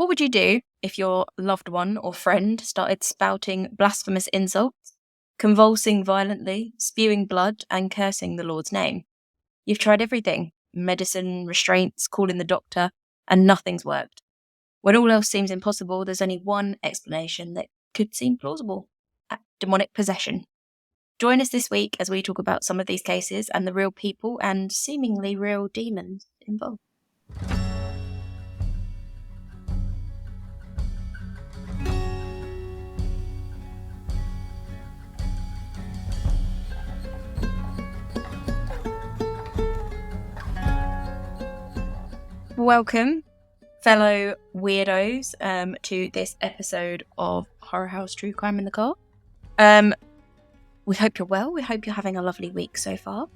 What would you do if your loved one or friend started spouting blasphemous insults, convulsing violently, spewing blood, and cursing the Lord's name? You've tried everything: medicine, restraints, calling the doctor, and nothing's worked. When all else seems impossible, there's only one explanation that could seem plausible: demonic possession. Join us this week as we talk about some of these cases and the real people and seemingly real demons involved. Welcome, fellow weirdos, to this episode of Horror House True Crime in the Car. We hope you're well. We hope you're having a lovely week so far.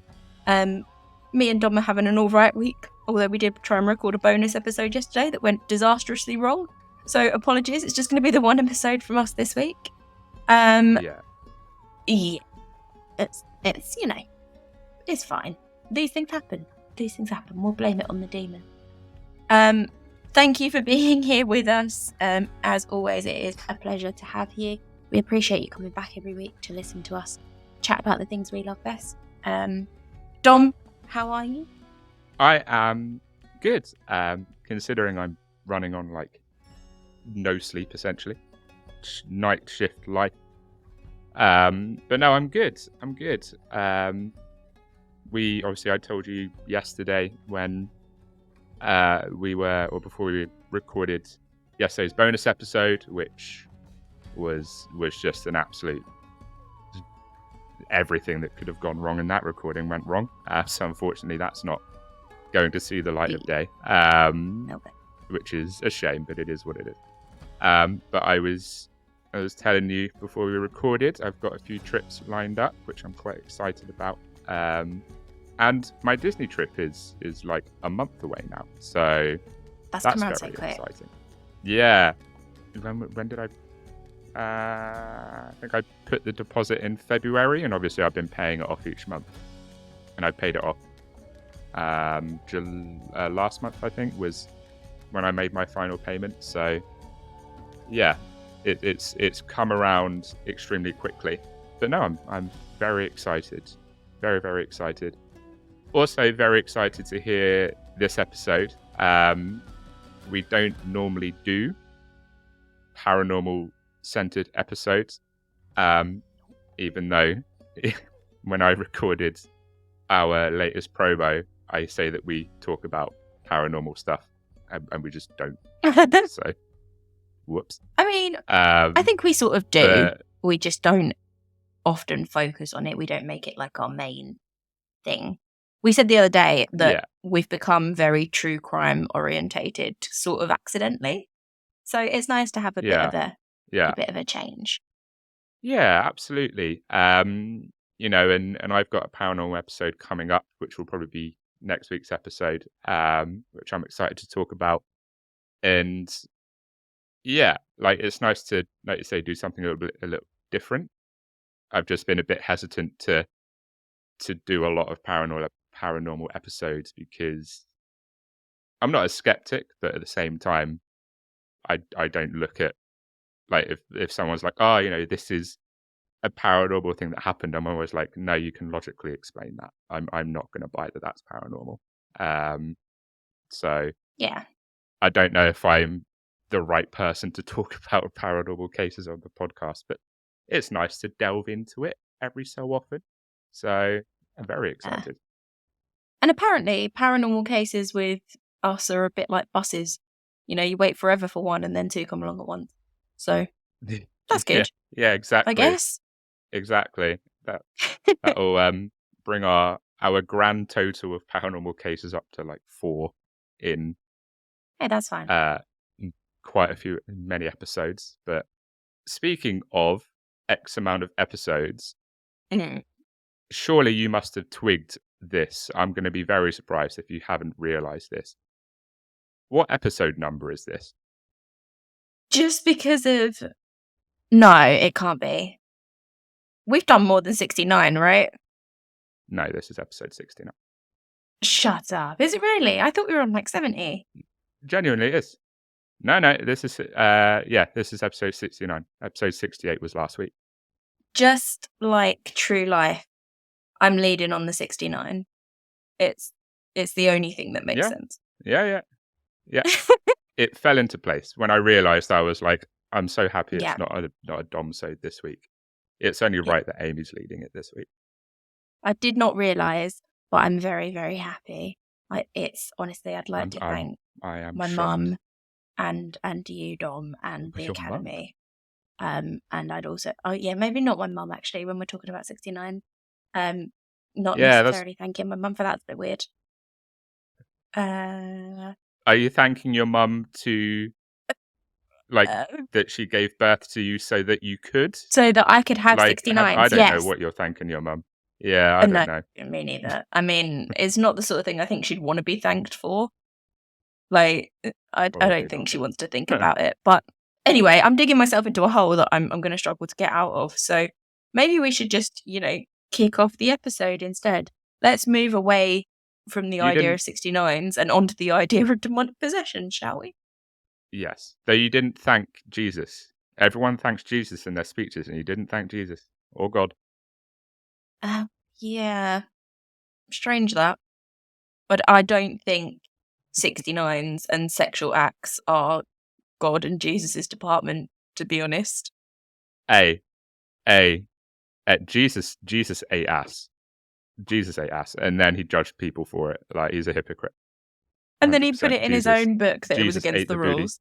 Me and Dom are having an alright week, although we did try and record a bonus episode yesterday that went disastrously wrong. So apologies, it's just going to be the one episode from us this week. Yeah. It's it's fine. These things happen. We'll blame it on the demon. Thank you for being here with us. As always, it is a pleasure to have you. We appreciate you coming back every week to listen to us chat about the things we love best. Dom, how are you? I am good. Considering I'm running on no sleep essentially, night shift life. But no, I'm good. I told you yesterday when before we recorded yesterday's bonus episode, which was just an absolute everything that could have gone wrong in that recording went wrong. So unfortunately, that's not going to see the light of day, which is a shame, but it is what it is. But I was telling you before we recorded, I've got a few trips lined up, which I'm quite excited about. And my Disney trip is like a month away now, so that's very exciting. Yeah. When did I think I put the deposit in February, and obviously I've been paying it off each month, and I paid it off last month, I think, was when I made my final payment. So yeah, it's come around extremely quickly. But no, I'm very excited, very, very excited. Also very excited to hear this episode. We don't normally do paranormal centered episodes, even though when I recorded our latest promo, I say that we talk about paranormal stuff, and we just don't. So whoops. I mean, I think we sort of do. We just don't often focus on it. We don't make it like our main thing. We said the other day that we've become very true crime orientated, sort of accidentally. So it's nice to have a bit of a bit of a change. Yeah, absolutely. And I've got a paranormal episode coming up, which will probably be next week's episode, which I'm excited to talk about. And yeah, it's nice to, like you say, do something a little different. I've just been a bit hesitant to do a lot of paranormal episodes because I'm not a skeptic, but at the same time, I don't look at if someone's like, oh, this is a paranormal thing that happened. I'm always like, no, you can logically explain that. I'm not going to buy that that's paranormal. So yeah, I don't know if I'm the right person to talk about paranormal cases on the podcast, but it's nice to delve into it every so often. So I'm very excited. And apparently, paranormal cases with us are a bit like buses. You wait forever for one, and then two come along at once. So that's good. Yeah, exactly. I guess. Exactly. That'll bring our grand total of paranormal cases up to 4 in. Hey, that's fine. Many episodes. But speaking of X amount of episodes, surely you must have twigged this. I'm going to be very surprised if you haven't realised this. What episode number is this? Just because of... No, it can't be. We've done more than 69, right? No, this is episode 69. Shut up. Is it really? I thought we were on 70. Genuinely, it is. No, this is this is episode 69. Episode 68 was last week. Just like true life, I'm leading on the 69. It's the only thing that makes sense. Yeah. It fell into place when I realised. I was like, I'm so happy it's not a Domsode this week. It's only right that Amy's leading it this week. I did not realise, but I'm very, very happy. It's honestly, I'd like to thank my mum and you, Dom, and the Academy. And I'd also, maybe not my mum actually. When we're talking about 69, not necessarily thanking my mum for that. It's a bit weird. Are you thanking your mum to that she gave birth to you so that you could? So that I could have 69. I don't know what you're thanking your mum. Yeah, I don't know. Me neither. I mean, it's not the sort of thing I think she'd want to be thanked for. Like, I don't think she wants to think about it. But anyway, I'm digging myself into a hole that I'm going to struggle to get out of. So maybe we should just, kick off the episode instead. Let's move away from the idea of 69s and onto the idea of demonic possession, shall we? Yes. Though you didn't thank Jesus. Everyone thanks Jesus in their speeches, and you didn't thank Jesus or God. Yeah. Strange that. But I don't think 69s and sexual acts are God and Jesus' department, to be honest. Jesus ate ass. Jesus ate ass, and then he judged people for it. Like, he's a hypocrite. 100%. And then he put it in his own book that it was against the rules.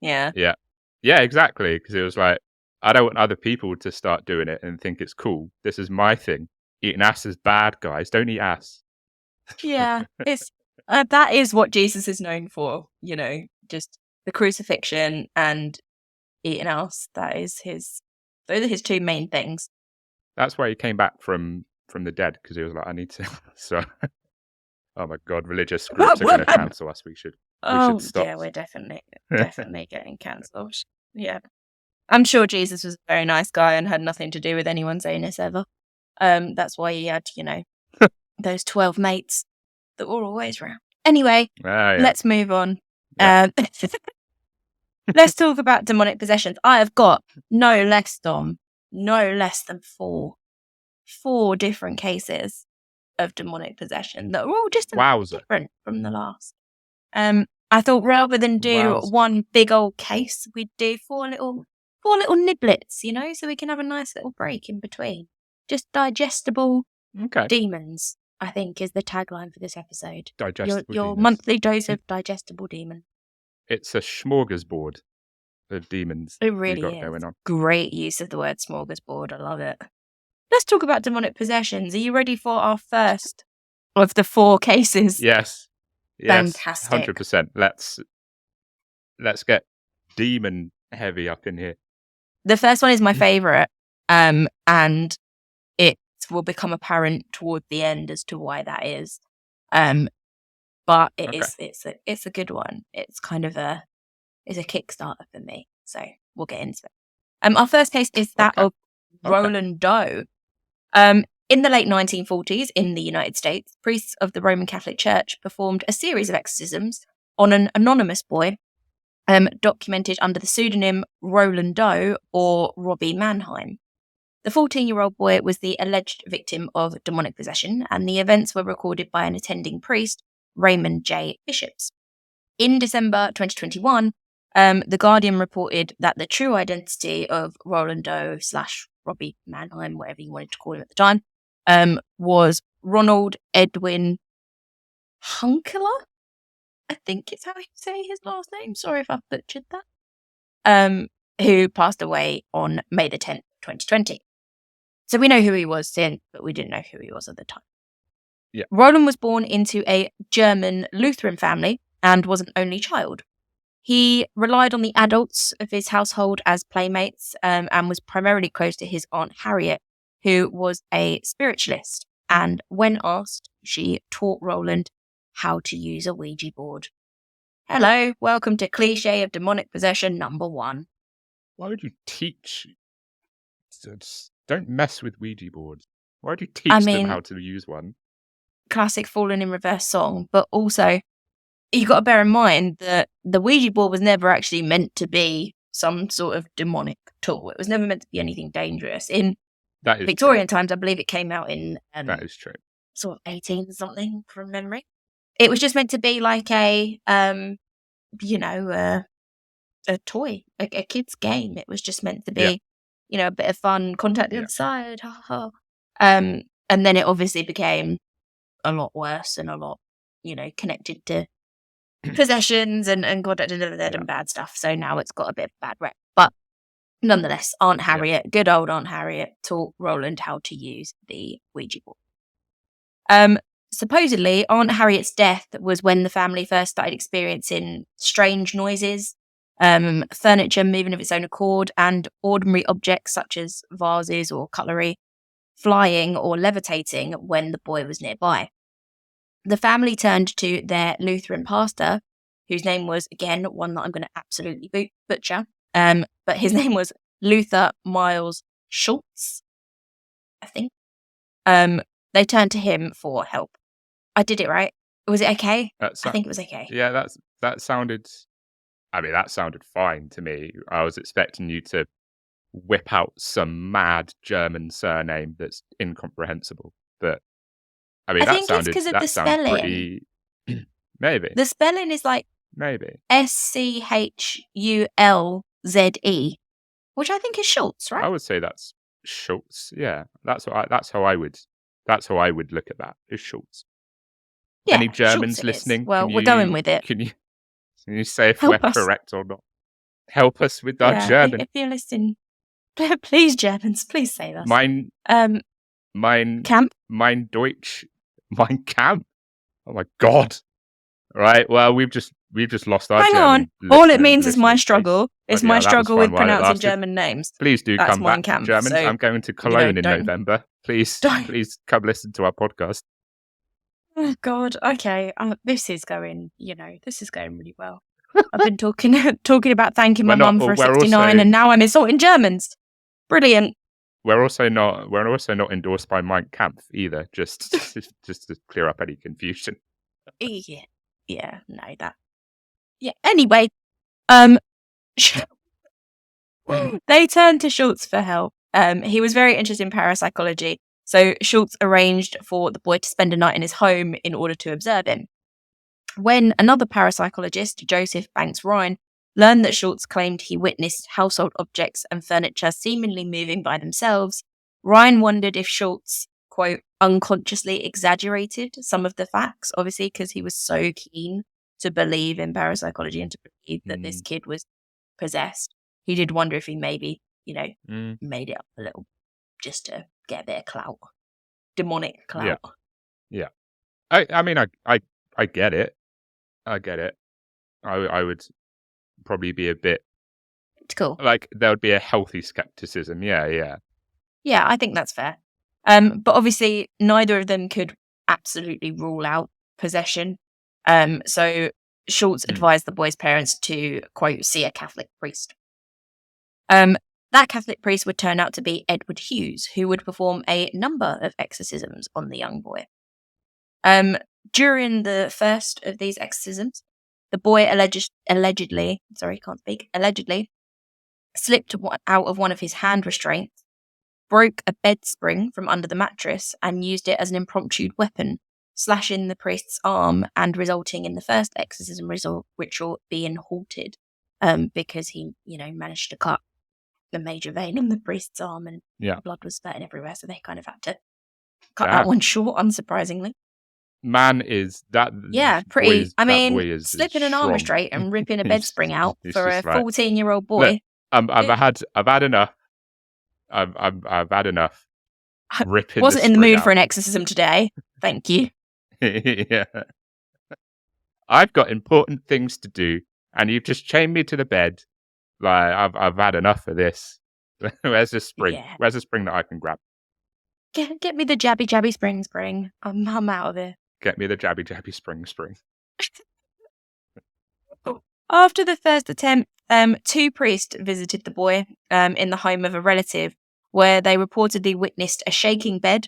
Yeah. Yeah, exactly. Because it was like, I don't want other people to start doing it and think it's cool. This is my thing. Eating ass is bad, guys. Don't eat ass. Yeah, it's that is what Jesus is known for. Just the crucifixion and eating ass. Those are his two main things. That's why he came back from the dead, because he was like, I need to. So, oh my God, religious groups are going to cancel us. We should stop. Yeah, we're definitely getting cancelled. Yeah, I'm sure Jesus was a very nice guy and had nothing to do with anyone's anus ever. That's why he had, those 12 mates that were always around. Anyway, let's move on. Yeah. Let's talk about demonic possessions. I have got no less than 4 different cases of demonic possession that are all just different from the last. I thought rather than do one big old case, we'd do 4 little niblets, so we can have a nice little break in between. Just digestible demons, I think, is the tagline for this episode. Your monthly dose of digestible demon. It's a smorgasbord of demons. It really is. Going on. Great use of the word smorgasbord. I love it. Let's talk about demonic possessions. Are you ready for our first of the 4 cases? Yes. Fantastic. 100%. Let's get demon heavy up in here. The first one is my favourite, and it will become apparent toward the end as to why that is. But it's a good one. It's kind of a Kickstarter for me. So we'll get into it. Our first case is that of Roland Doe. In the late 1940s in the United States, priests of the Roman Catholic Church performed a series of exorcisms on an anonymous boy, documented under the pseudonym Roland Doe or Robbie Mannheim. The 14-year-old boy was the alleged victim of demonic possession, and the events were recorded by an attending priest, Raymond J. Bishops. In December 2021, The Guardian reported that the true identity of Roland Doe / Robbie Mannheim, whatever you wanted to call him at the time, was Ronald Edwin Hunkeler. I think it's how you say his last name. Sorry if I butchered that. Who passed away on May the 10th, 2020. So we know who he was since, but we didn't know who he was at the time. Yeah. Roland was born into a German Lutheran family and was an only child. He relied on the adults of his household as playmates, and was primarily close to his Aunt Harriet, who was a spiritualist. And when asked, she taught Roland how to use a Ouija board. Hello, welcome to Cliché of Demonic Possession number 1. Why would you teach? Don't mess with Ouija boards. Why would you teach them how to use one? Classic Fallen in Reverse song, but also you got to bear in mind that the Ouija board was never actually meant to be some sort of demonic tool. It was never meant to be anything dangerous. In That is Victorian times, I believe it came out in that is true. sort of 18 something from memory. It was just meant to be like a toy, a kid's game. It was just meant to be, a bit of fun, contact inside, ha ha. And then it obviously became a lot worse and a lot, connected to possessions and contact and bad stuff. So now it's got a bit of bad rep. But nonetheless, Aunt Harriet, good old Aunt Harriet, taught Roland how to use the Ouija board. Supposedly, Aunt Harriet's death was when the family first started experiencing strange noises, furniture moving of its own accord, and ordinary objects such as vases or cutlery flying or levitating when the boy was nearby. The family turned to their Lutheran pastor, whose name was, again, one that I'm going to absolutely butcher, but his name was Luther Miles Schultz, I think. They turned to him for help. I did it right. Was it okay? I think it was okay. Yeah, that sounded fine to me. I was expecting you to whip out some mad German surname that's incomprehensible, but I think it's because of the spelling. Pretty... Maybe the spelling is like maybe Schulze, which I think is Schultz, right? I would say that's Schultz. Yeah, that's how I would look at that. Is Schultz. Yeah, any Germans listening? Well, we're going with it. Can you say if we're correct or not? Help us with our German. If you're listening, please, Germans, please say that. Mein Camp. Mein Deutsch. Mein Camp. Oh my God! Right. Well, we've just lost our. Hang on. All it means is my struggle. It's my struggle with pronouncing German names. Please do That's come back, Camp, Germans. So, I'm going to Cologne in November. Please come listen to our podcast. Oh God. Okay. This is going really well. I've been talking about thanking my mum for a 69, and now I'm insulting Germans. Brilliant. We're also not endorsed by Mein Kampf either. Just to clear up any confusion. Yeah. No, that. Yeah. Anyway, they turned to Schultz for help. He was very interested in parapsychology, so Schultz arranged for the boy to spend a night in his home in order to observe him. When another parapsychologist, Joseph Banks Ryan, learned that Schultz claimed he witnessed household objects and furniture seemingly moving by themselves, Ryan wondered if Schultz, quote, unconsciously exaggerated some of the facts, obviously because he was so keen to believe in parapsychology and to believe that this kid was possessed. He did wonder if he maybe, made it up a little just to get a bit of clout. Demonic clout. Yeah. I mean, I get it. I get it. I would probably be a bit... Cool. Like, there would be a healthy skepticism. Yeah. Yeah, I think that's fair. But obviously, neither of them could absolutely rule out possession. So Schultz advised the boy's parents to, quote, see a Catholic priest. That Catholic priest would turn out to be Edward Hughes, who would perform a number of exorcisms on the young boy. During the first of these exorcisms, the boy allegedly slipped out of one of his hand restraints, broke a bed spring from under the mattress, and used it as an impromptu weapon, slashing the priest's arm and resulting in the first exorcism ritual being halted, because he, managed to cut the major vein in the priest's arm and blood was spurting everywhere, so they kind of had to cut that one short, unsurprisingly. Man, is that... Yeah, pretty... slipping an arm restraint and ripping a bed spring out for a 14-year-old boy. Look, I've had enough. I've had enough. Ripping wasn't in the mood for an exorcism today. Thank you. Yeah. I've got important things to do, and you've just chained me to the bed. Like, I've had enough of this. Where's the spring? Yeah. Where's the spring that I can grab? Get me the jabby spring. I'm out of here. Get me the jabby spring. After the first attempt, 2 priests visited the boy in the home of a relative, where they reportedly witnessed a shaking bed,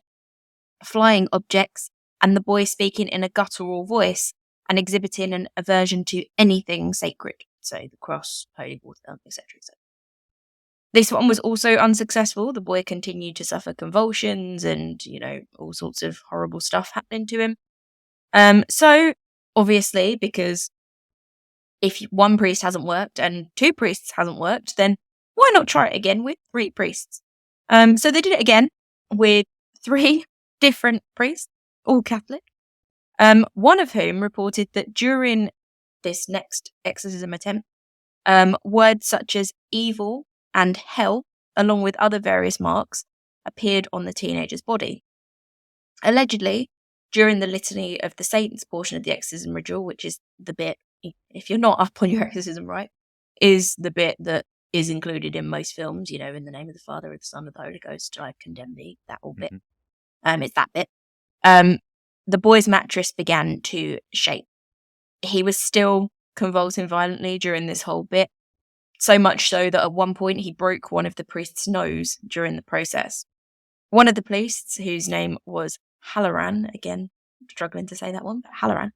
flying objects, and the boy speaking in a guttural voice, and exhibiting an aversion to anything sacred, so the cross, holy water, etc. This one was also unsuccessful. The boy continued to suffer convulsions and, all sorts of horrible stuff happening to him. So, obviously, because if one priest hasn't worked and two priests hasn't worked, then why not try it again with three priests? So they did it again with three different priests, all Catholic. One of whom reported that during this next exorcism attempt, words such as evil and hell, along with other various marks, appeared on the teenager's body. Allegedly, during the Litany of the Saints portion of the exorcism ritual, which is the bit, if you're not up on your exorcism right, is the bit that is included in most films, in the name of the Father, of the Son, of the Holy Ghost, I condemn thee, that whole bit. It's that bit. The boy's mattress began to shake. He was still convulsing violently during this whole bit, so much so that at one point he broke one of the priest's nose during the process. One of the priests, whose name was Halloran, again, struggling to say that one, but Halloran,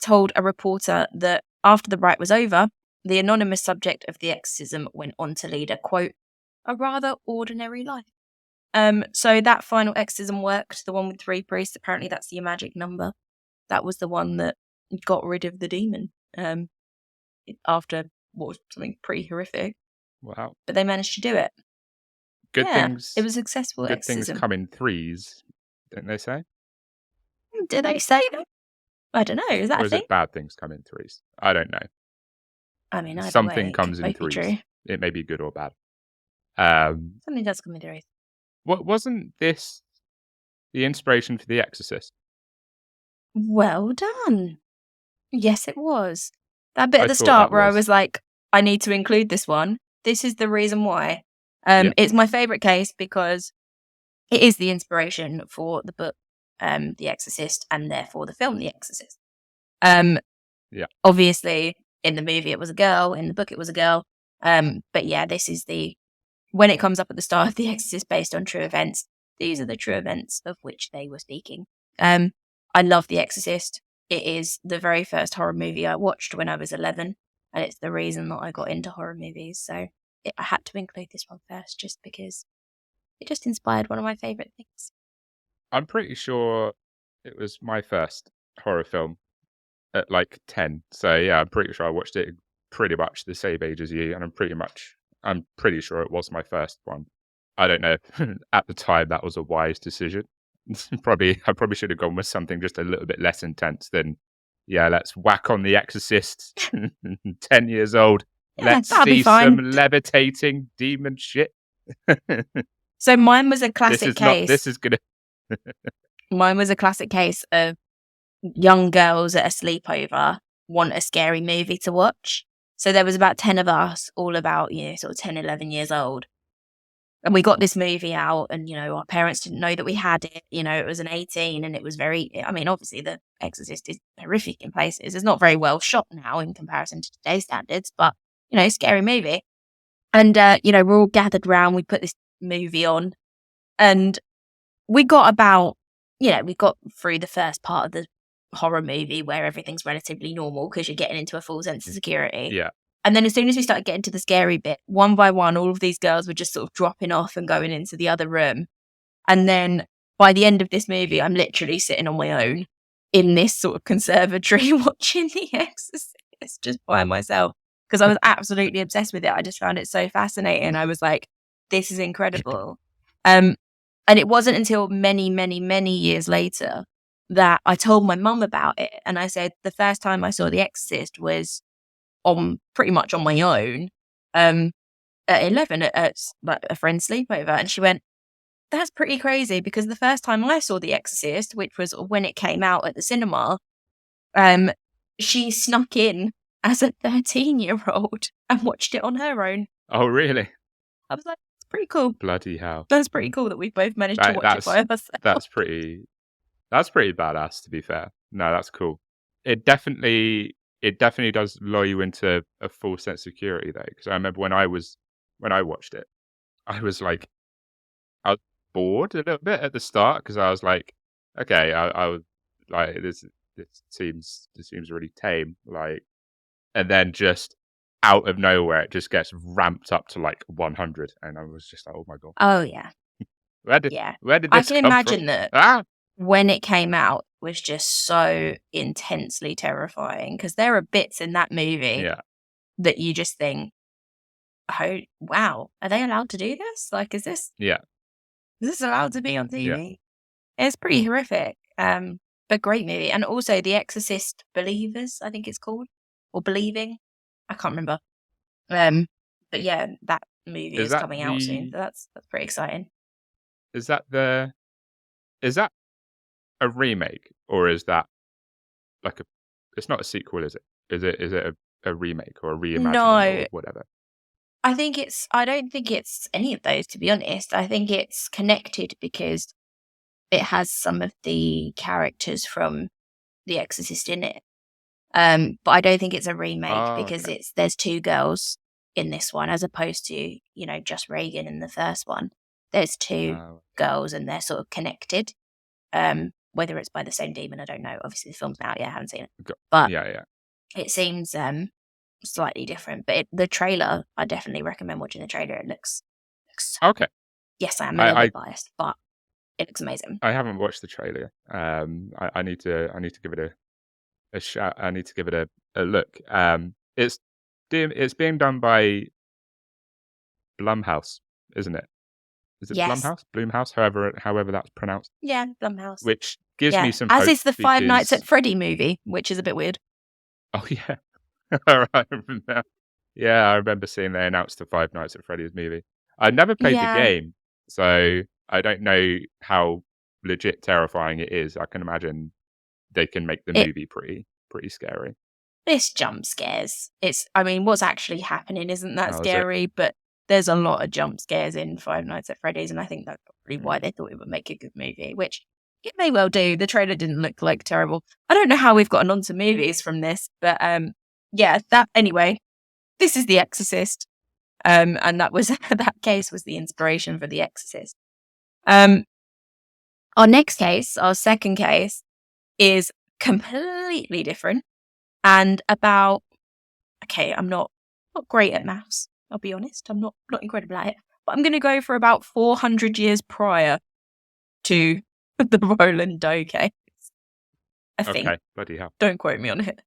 told a reporter that after the rite was over, the anonymous subject of the exorcism went on to lead a, quote, a rather ordinary life. So that final exorcism worked, the one with three priests. Apparently that's the magic number. That was the one that got rid of the demon after what was something pretty horrific. Wow. But they managed to do it. Good things. It was a successful Good exorcism. things come in threes, don't they say? Do they say that? I don't know. Is that or a is thing? it bad things come in threes? I don't know. I mean, either something way, comes in threes. True. It may be good or bad. Something does come in threes. What wasn't this the inspiration for The Exorcist? Well done. Yes, it was. That bit at the start where I was like, I need to include this one. This is the reason why. It's my favourite case because it is the inspiration for the book, The Exorcist, and therefore the film, The Exorcist. Obviously, in the movie it was a girl, in the book it was a girl. But yeah, this is when it comes up at the start of The Exorcist based on true events, these are the true events of which they were speaking. I love The Exorcist. It is the very first horror movie I watched when I was 11, and it's the reason that I got into horror movies. So I had to include this one first just because it just inspired one of my favourite things. I'm pretty sure it was my first horror film at like 10. So yeah, I'm pretty sure I watched it pretty much the same age as you, and I'm pretty sure it was my first one. I don't know. At the time, that was a wise decision. I probably should have gone with something just a little bit less intense than, let's whack on The Exorcist. 10 years old. Let's see some levitating demon shit. So mine was a classic case. Mine was a classic case of young girls at a sleepover want a scary movie to watch. So there was about 10 of us, all about, sort of 10, 11 years old. And we got this movie out and, our parents didn't know that we had it. It was an 18 and it was obviously The Exorcist is horrific in places. It's not very well shot now in comparison to today's standards, but, scary movie. And, we're all gathered round. We put this movie on and we got through the first part of the horror movie where everything's relatively normal because you're getting into a full sense of security. Yeah. And then as soon as we started getting to the scary bit, one by one, all of these girls were just sort of dropping off and going into the other room. And then by the end of this movie, I'm literally sitting on my own in this sort of conservatory watching The Exorcist just by myself because I was absolutely obsessed with it. I just found it so fascinating. I was like, this is incredible. And it wasn't until many, many, many years later that I told my mum about it. And I said, the first time I saw The Exorcist was pretty much on my own at 11 at a friend's sleepover. And she went, that's pretty crazy because the first time I saw The Exorcist, which was when it came out at the cinema, she snuck in as a 13-year-old and watched it on her own. Oh, really? I was like, it's pretty cool. Bloody hell. That's pretty cool that we both managed to watch it by ourselves. That's pretty badass, to be fair. No, that's cool. It definitely does lull you into a full sense of security, though. Because I remember when I watched it, I was bored a little bit at the start because I was like, okay, I was like, this seems really tame, like, and then just out of nowhere it just gets ramped up to like 100, and I was just like, oh my god, Oh yeah, where did yeah. I this can come from? imagine that Ah, when it came out was just so intensely terrifying because there are bits in that movie yeah, that you just think, oh wow, are they allowed to do this? Like, is yeah, this allowed to be on yeah. TV? It's pretty horrific. But great movie. And also The Exorcist Believers, I think it's called. Or Believing. I can't remember. But yeah, that movie Is is that coming out soon. the So that's pretty exciting. is that the is that a remake, or is that like a? It's not a sequel, is it? Is it a remake or a reimagining or No, whatever? I don't think it's any of those, to be honest. I think it's connected because it has some of the characters from The Exorcist in it. But I don't think it's a remake Oh, because okay. there's two girls in this one as opposed to, just Reagan in the first one. There's two Oh, girls and they're sort of connected. Whether it's by the same demon, I don't know. Obviously the film's out, I haven't seen it. But yeah, yeah. it seems slightly different. But the trailer, I definitely recommend watching the trailer. It looks Okay. yes, I am a little I bit biased, but it looks amazing. I haven't watched the trailer. I need to give it a shout. I need to give it a look. It's being done by Blumhouse, isn't it? Is it Yes. Blumhouse? Bloomhouse, however that's pronounced. Yeah, Blumhouse. Which gives me Yeah. some As hope is the Five Nights at because Freddy movie, which is a bit weird. oh yeah, I remember. Yeah, I remember seeing they announced the Five Nights at Freddy's movie. I never played the Yeah. game, so I don't know how legit terrifying it is. I can imagine they can make the It movie pretty scary. It's jump scares. I mean, what's actually happening isn't that Oh, is it? scary, but there's a lot of jump scares in Five Nights at Freddy's, and I think that's probably why Mm. they thought it would make a good movie, which it may well do. The trailer didn't look like terrible. I don't know how we've gotten onto movies from this, but yeah, anyway, this is The Exorcist. And that was that case was the inspiration for The Exorcist. Our next case, our second case, is completely different and about okay, I'm not great at maths, I'll be honest. I'm not incredible at it. But I'm gonna go for about 400 years prior to the Roland Doe case. I think. Okay, bloody hell. Don't quote me on it.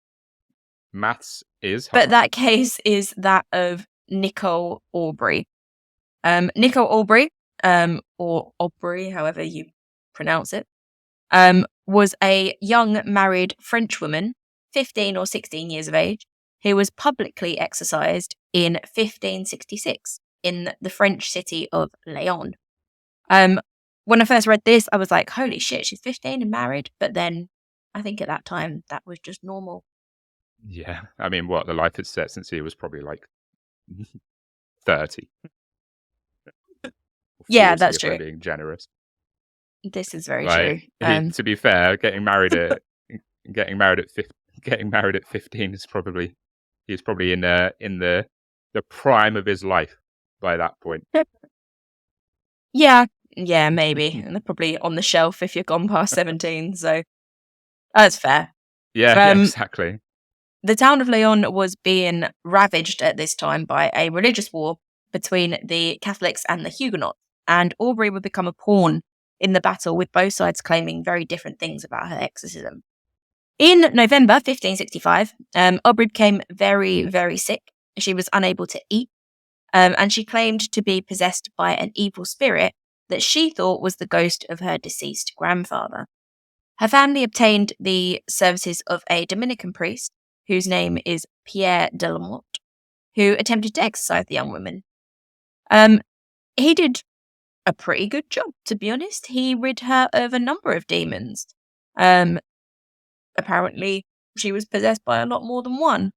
Maths is But hard. that case is that of Nicole Aubrey. Nicole Aubrey, or Aubrey, however you pronounce it, was a young married French woman, 15 or 16 years of age, who was publicly exorcised in 1566 in the French city of Lyon. When I first read this, I was like, holy shit, she's 15 and married. But then I think at that time, that was just normal. Yeah, I mean, what the life expectancy was probably like 30. Yeah, 40 that's if true. I'm being generous. This is very Like, true. to be fair, getting married at 15 is probably he's probably in the prime of his life by that point. Yeah, maybe. And they're probably on the shelf if you've gone past 17. So that's fair. Yeah, exactly. The town of Lyon was being ravaged at this time by a religious war between the Catholics and the Huguenots, and Aubrey would become a pawn in the battle, with both sides claiming very different things about her exorcism. In November 1565, Aubrey became very, very sick. She was unable to eat, and she claimed to be possessed by an evil spirit that she thought was the ghost of her deceased grandfather. Her family obtained the services of a Dominican priest, whose name is Pierre de la Motte, who attempted to exorcise the young woman. He did a pretty good job, to be honest. He rid her of a number of demons. Apparently, she was possessed by a lot more than one.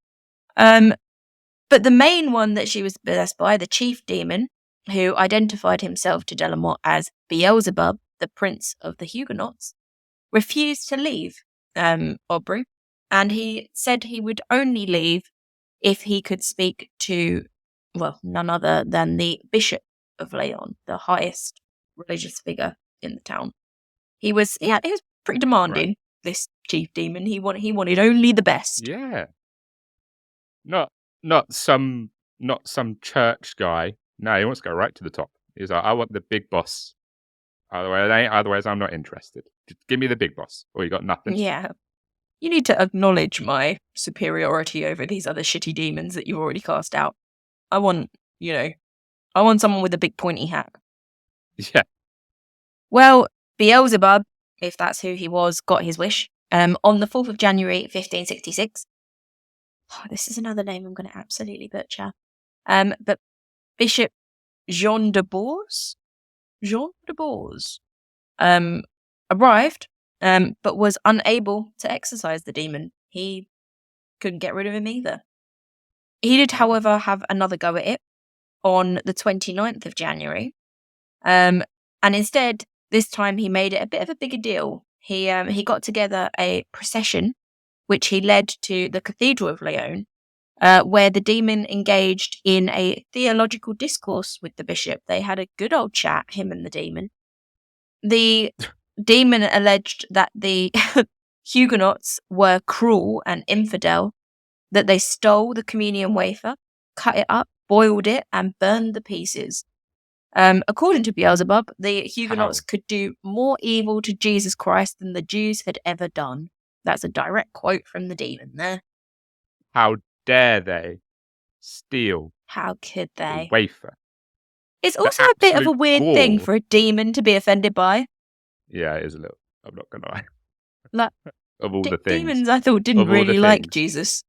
But the main one that she was possessed by, the chief demon, who identified himself to Delamont as Beelzebub, the prince of the Huguenots, refused to leave Aubrey, and he said he would only leave if he could speak to, well, none other than the Bishop of Lyon, the highest religious figure in the town. He was pretty demanding, Right. this chief demon. He wanted only the best. Yeah. Not some church guy. No, he wants to go right to the top. He's like, I want the big boss. Otherwise, I'm not interested. Just give me the big boss, or you got nothing. Yeah. You need to acknowledge my superiority over these other shitty demons that you've already cast out. I want someone with a big pointy hat. Yeah. Well, Beelzebub, if that's who he was, got his wish. On the 4th of January, 1566. Oh, this is another name I'm going to absolutely butcher. But Bishop Jean de Bourse arrived, but was unable to exorcise the demon. He couldn't get rid of him either. He did, however, have another go at it on the 29th of January. And instead, this time he made it a bit of a bigger deal. He got together a procession, which he led to the Cathedral of Lyon, where the demon engaged in a theological discourse with the bishop. They had a good old chat, him and the demon. The demon alleged that the Huguenots were cruel and infidel, that they stole the communion wafer, cut it up, boiled it, and burned the pieces. According to Beelzebub, the Huguenots could do more evil to Jesus Christ than the Jews had ever done. That's a direct quote from the demon there. How dare they steal? How could they? The wafer. It's also a bit of a weird thing for a demon to be offended by. Yeah, it is a little. I'm not going to lie. Like, of all the things. Demons, I thought, didn't really like Jesus.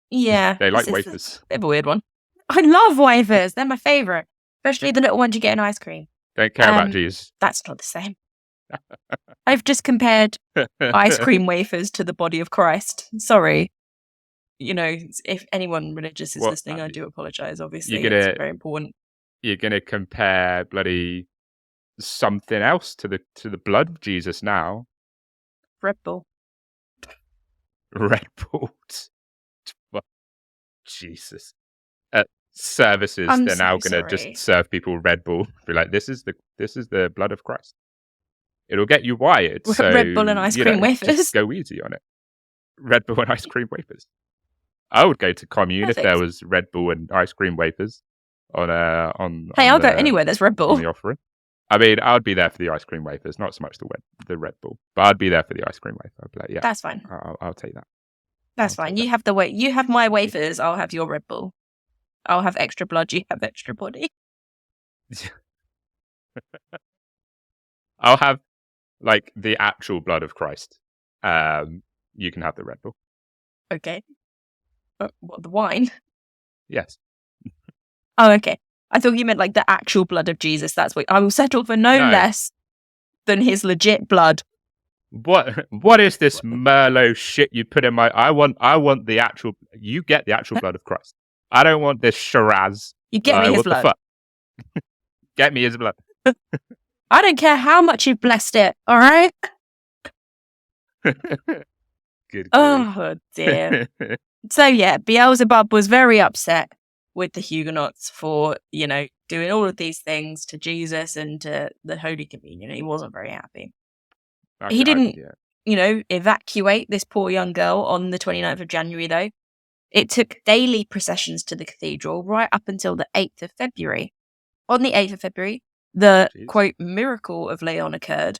Yeah. They like wafers. A bit of a weird one. I love wafers. They're my favourite. Especially the little ones you get in ice cream. Don't care about Jesus. That's not the same. I've just compared ice cream wafers to the body of Christ. Sorry. If anyone religious is listening, I do apologise, obviously. It's very important. You're going to compare bloody something else to the blood of Jesus now. Red Bull. Red Bulls. Jesus. At services, they're now going to just serve people Red Bull. Be like, this is the blood of Christ. It'll get you wired. So, Red Bull and ice cream wafers. Just go easy on it. Red Bull and ice cream wafers. I would go to commune if there was Red Bull and ice cream wafers on. Hey, I'll go anywhere there's Red Bull. On the offering. I mean, I would be there for the ice cream wafers, not so much the Red Bull, but I'd be there for the ice cream wafer. I'd be like, yeah, that's fine. I'll take that. That's fine. You have you have my wafers. I'll have your Red Bull. I'll have extra blood. You have extra body. I'll have like the actual blood of Christ. You can have the Red Bull. Okay. What, the wine? Yes. Oh, okay. I thought you meant like the actual blood of Jesus. That's what I will settle for. No less than his legit blood. What is this Merlot shit you put in my? I want the actual. You get the actual blood of Christ. I don't want this Shiraz. You get me his blood. The fuck? Get me his blood. I don't care how much you've blessed it. All right. Good. Oh dear. So yeah, Beelzebub was very upset with the Huguenots for, doing all of these things to Jesus and to the Holy Communion. He wasn't very happy. He didn't, evacuate this poor young girl on the 29th of January, though. It took daily processions to the cathedral right up until the 8th of February. On the 8th of February, the, quote, miracle of Lyon occurred,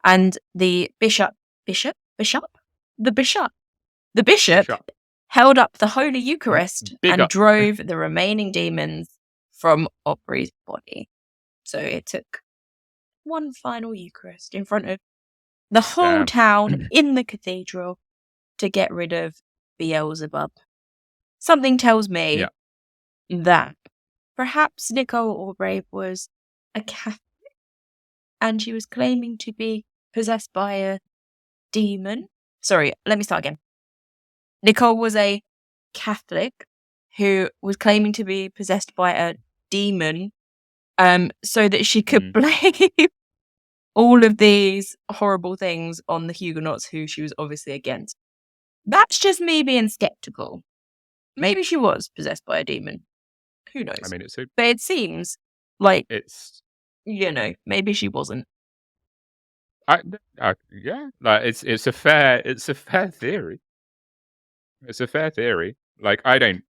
and the bishop held up the Holy Eucharist and drove the remaining demons from Aubrey's body. So it took one final Eucharist in front of the whole town in the cathedral to get rid of Beelzebub. Something tells me that perhaps Nicole Aubrey was a Catholic and she was claiming to be possessed by a demon. Sorry, let me start again. Nicole was a Catholic who was claiming to be possessed by a demon so that she could blame all of these horrible things on the Huguenots who she was obviously against. That's just me being skeptical. Maybe she was possessed by a demon. Who knows? I mean, but it seems like it's maybe she wasn't. Yeah, like it's a fair theory. It's a fair theory. Like I don't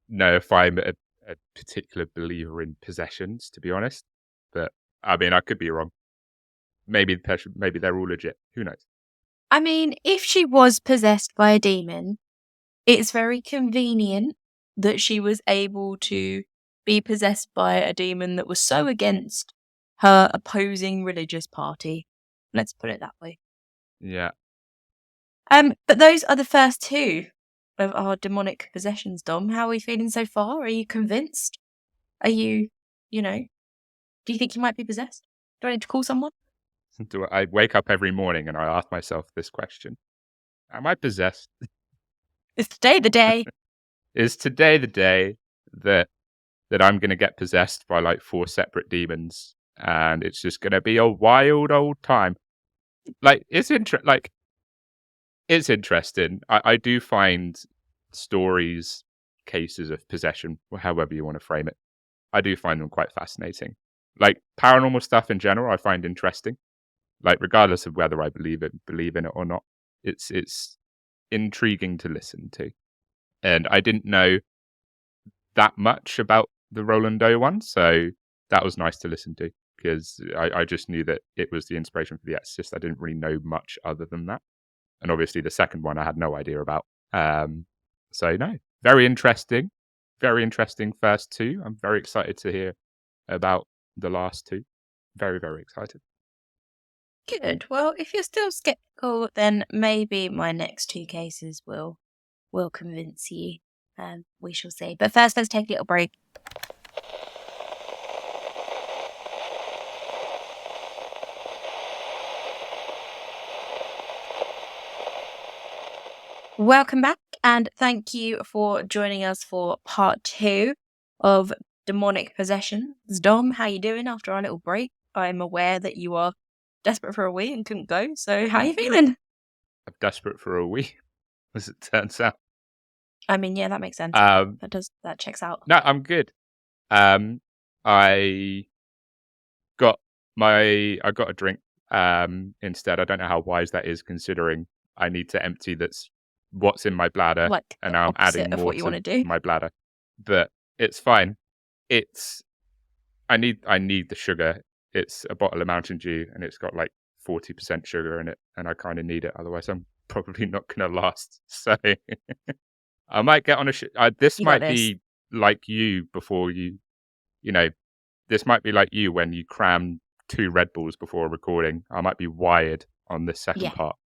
know if I'm a particular believer in possessions, to be honest. But I mean, I could be wrong. Maybe they're all legit. Who knows? I mean, if she was possessed by a demon, it's very convenient that she was able to be possessed by a demon that was so against her opposing religious party. Let's put it that way. Yeah. But those are the first two of our demonic possessions, Dom. How are we feeling so far? Are you convinced? Are you, do you think you might be possessed? Do I need to call someone? Do I wake up every morning and I ask myself this question: am I possessed? Is today the day? Is today the day that I'm going to get possessed by like 4 separate demons, and it's just going to be a wild old time? Like it's interesting. I do find stories, cases of possession, or however you want to frame it, I do find them quite fascinating. Like paranormal stuff in general, I find interesting. Like regardless of whether I believe in it or not, it's intriguing to listen to. And I didn't know that much about the Roland Doe one, so that was nice to listen to, because I just knew that it was the inspiration for The Exorcist. I didn't really know much other than that. And obviously the second one I had no idea about. So no, very interesting first two. I'm very excited to hear about the last two. Very, very excited. Good. Well, if you're still skeptical, then maybe my next two cases will convince you. We shall see. But first, let's take a little break. Welcome back, and thank you for joining us for part 2 of demonic possessions. Dom, how you doing after our little break? I'm aware that you are desperate for a wee and couldn't go, so how are you feeling? I'm desperate for a wee, as it turns out. I mean, yeah, that makes sense. That checks out. No, I'm good. I got a drink instead. I don't know how wise that is, considering I need to empty what's in my bladder, Like and now I'm adding more what you want to do. my bladder. But it's fine. I need the sugar. It's a bottle of Mountain Dew, and it's got like 40% sugar in it, and I kind of need it. Otherwise, I'm probably not going to last. So I might get on this might be like you before this might be like you when you cram 2 Red Bulls before recording. I might be wired on this second part.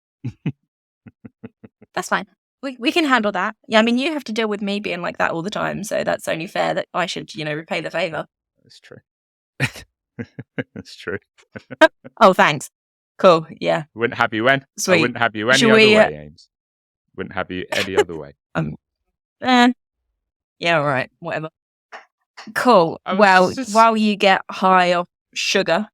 That's fine. We can handle that. Yeah, I mean, you have to deal with me being like that all the time, so that's only fair that I should, repay the favour. That's true. That's true. Oh, thanks. Cool, yeah. Wouldn't have you when? Sweet. I wouldn't have you any other way, Ames. Wouldn't have you any other way. Yeah, all right, whatever. Cool. Well, while you get high off sugar,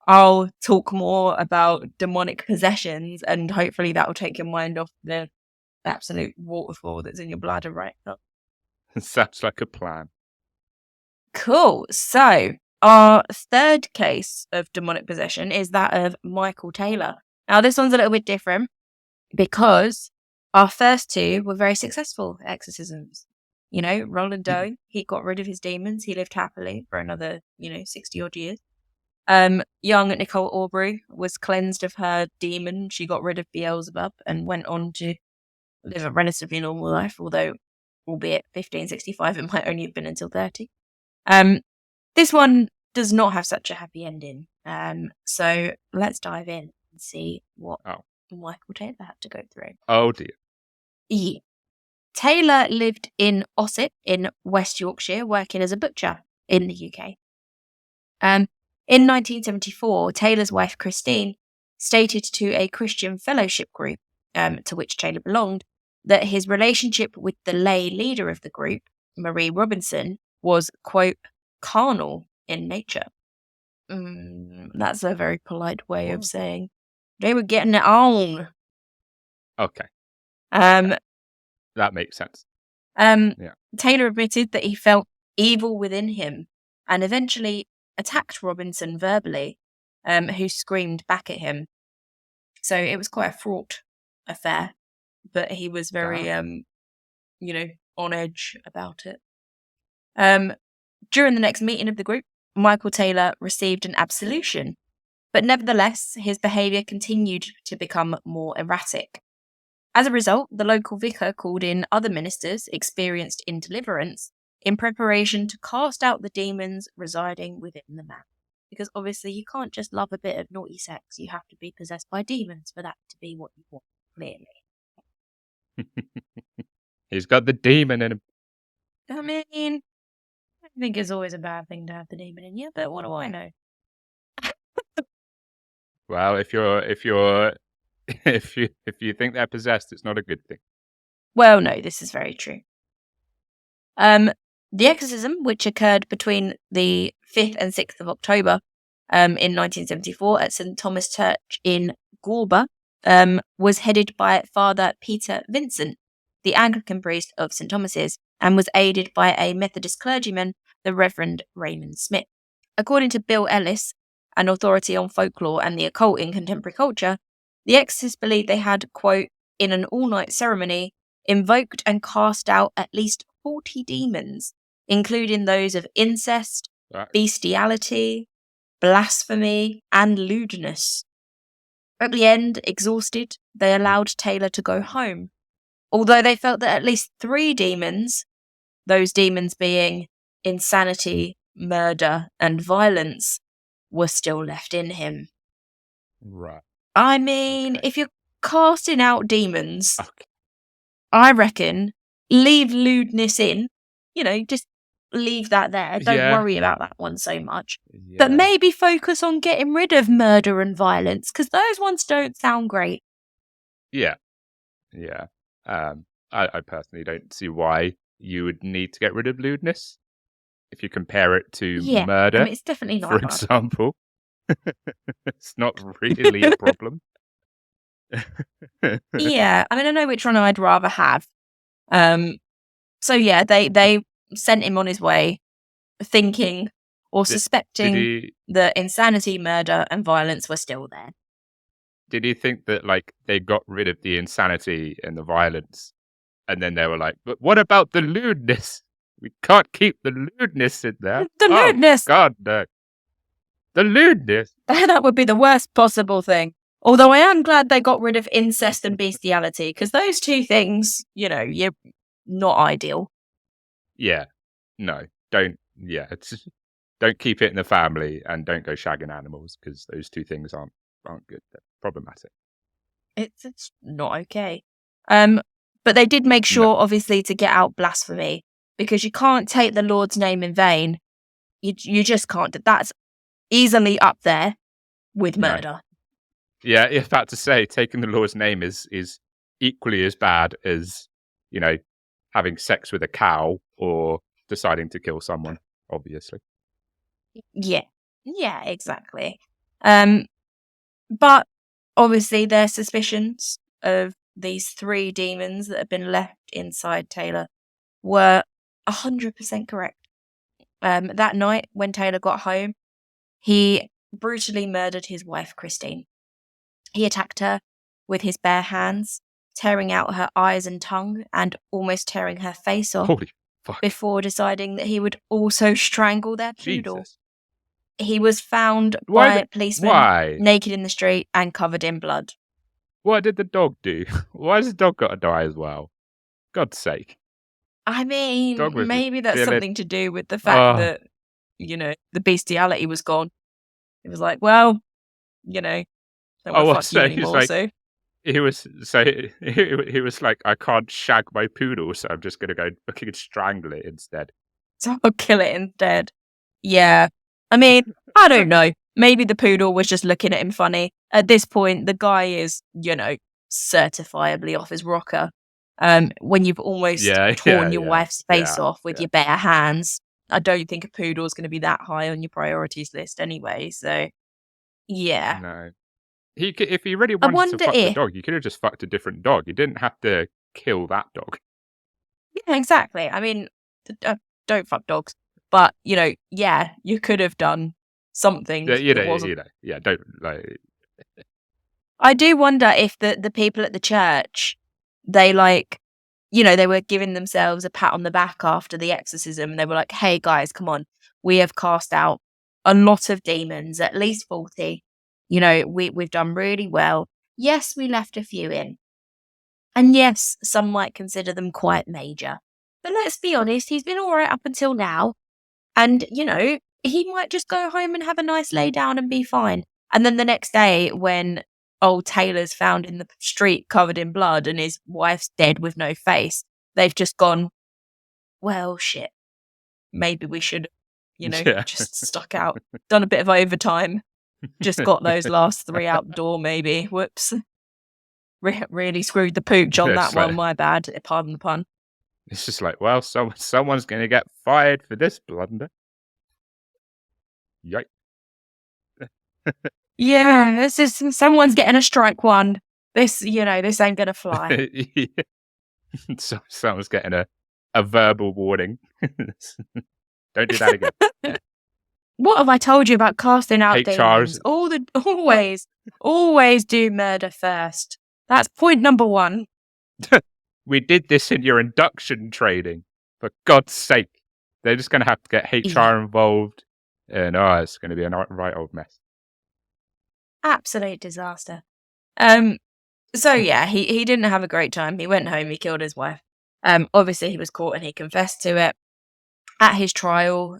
I'll talk more about demonic possessions, and hopefully that will take your mind off the absolute waterfall that's in your bladder right now. Sounds like a plan. Cool. So, our third case of demonic possession is that of Michael Taylor. Now, this one's a little bit different because our first two were very successful exorcisms. Roland Doe, he got rid of his demons. He lived happily for another, 60 odd years. Young Nicole Aubrey was cleansed of her demon. She got rid of Beelzebub and went on to live a relatively normal life, although, albeit 1565, it might only have been until 30. This one does not have such a happy ending. So let's dive in and see what Michael Taylor had to go through. Oh dear. Yeah. Taylor lived in Ossett in West Yorkshire, working as a butcher in the UK. In 1974, Taylor's wife Christine stated to a Christian fellowship group, to which Taylor belonged, that his relationship with the lay leader of the group, Marie Robinson, was, quote, carnal in nature. That's a very polite way of saying they were getting it on. Okay. That makes sense. Taylor admitted that he felt evil within him and eventually attacked Robinson verbally, who screamed back at him. So it was quite a fraught affair, but he was very, on edge about it. During the next meeting of the group, Michael Taylor received an absolution, but nevertheless, his behaviour continued to become more erratic. As a result, the local vicar called in other ministers experienced in deliverance in preparation to cast out the demons residing within the man. Because obviously you can't just love a bit of naughty sex, you have to be possessed by demons for that to be what you want, clearly. He's got the demon in him. I mean, I think it's always a bad thing to have the demon in you, but what do I know? Well, if you think they're possessed, it's not a good thing. Well, no, this is very true. The exorcism, which occurred between the 5th and 6th of October in 1974 at St. Thomas Church in Gorba, was headed by Father Peter Vincent, the Anglican priest of St. Thomas's, and was aided by a Methodist clergyman, the Reverend Raymond Smith. According to Bill Ellis, an authority on folklore and the occult in contemporary culture, the exorcists believed they had, quote, in an all-night ceremony, invoked and cast out at least 40 demons, including those of incest, bestiality, blasphemy, and lewdness. At the end, exhausted, they allowed Taylor to go home, although they felt that at least 3 demons, those demons being insanity, murder, and violence, were still left in him. Right. I mean, if you're casting out demons, I reckon leave lewdness in. Just leave that there. Don't worry about that one so much. Yeah. But maybe focus on getting rid of murder and violence, because those ones don't sound great. Yeah. Yeah. I personally don't see why you would need to get rid of lewdness if you compare it to murder. I mean, it's definitely not. For example, it's not really a problem. Yeah, I mean, I know which one I'd rather have. So yeah, they sent him on his way, thinking or suspecting that insanity, murder, and violence were still there. Did you think that they got rid of the insanity and the violence, and then they were like, "But what about the lewdness? We can't keep the lewdness in there." The lewdness, God no. The lewdness. That would be the worst possible thing. Although I am glad they got rid of incest and bestiality, because those two things, you're not ideal. Yeah. No. Don't keep it in the family, and don't go shagging animals, because those two things aren't good. They're problematic. It's not okay. But they did make sure, obviously, to get out blasphemy, because you can't take the Lord's name in vain. You just can't. That's easily up there with murder. No. Yeah, if that to say, taking the Lord's name is equally as bad as, having sex with a cow or deciding to kill someone, obviously. Yeah, exactly. But obviously their suspicions of these 3 demons that had been left inside Taylor were 100% correct. That night when Taylor got home, he brutally murdered his wife, Christine. He attacked her with his bare hands, tearing out her eyes and tongue and almost tearing her face off. Holy fuck. Before deciding that he would also strangle their poodle. Jesus. He was found by policemen naked in the street and covered in blood. What did the dog do? Why has the dog got to die as well? God's sake. I mean, maybe that's something to do with the fact that, the bestiality was gone. It was like, well, don't want to fuck you anymore, so... He was like, I can't shag my poodle, so I'm just going to go fucking strangle it instead. So I'll kill it instead. Yeah. I mean, I don't know. Maybe the poodle was just looking at him funny. At this point, the guy is, certifiably off his rocker. When you've almost torn your wife's face off with your bare hands, I don't think a poodle is going to be that high on your priorities list anyway, so... Yeah. No. If he really wanted to fuck the dog, you could have just fucked a different dog. You didn't have to kill that dog. Yeah, exactly. I mean, don't fuck dogs. But, you could have done something that wasn't. Yeah, don't like. I do wonder if the people at the church, they like, they were giving themselves a pat on the back after the exorcism. And they were like, hey guys, come on. We have cast out a lot of demons, at least 40. We've done really well. Yes, we left a few in. And yes, some might consider them quite major. But let's be honest, he's been all right up until now. And, he might just go home and have a nice lay down and be fine. And then the next day, when old Taylor's found in the street covered in blood and his wife's dead with no face, they've just gone, well, shit. Maybe we should, just stuck out, done a bit of overtime, just got those last 3 out the door, maybe. Whoops. Really screwed the pooch on that one. My bad. Pardon the pun. It's just like, well, someone's going to get fired for this blunder. Yikes. Yeah, this is someone's getting a strike one. This ain't going to fly. So someone's getting a verbal warning. Don't do that again. What have I told you about casting out demons? Always do murder first. That's point number 1. We did this in your induction training. For God's sake. They're just going to have to get HR involved. And it's going to be a right old mess. Absolute disaster. So yeah, he didn't have a great time. He went home, he killed his wife. Obviously he was caught and he confessed to it. At his trial,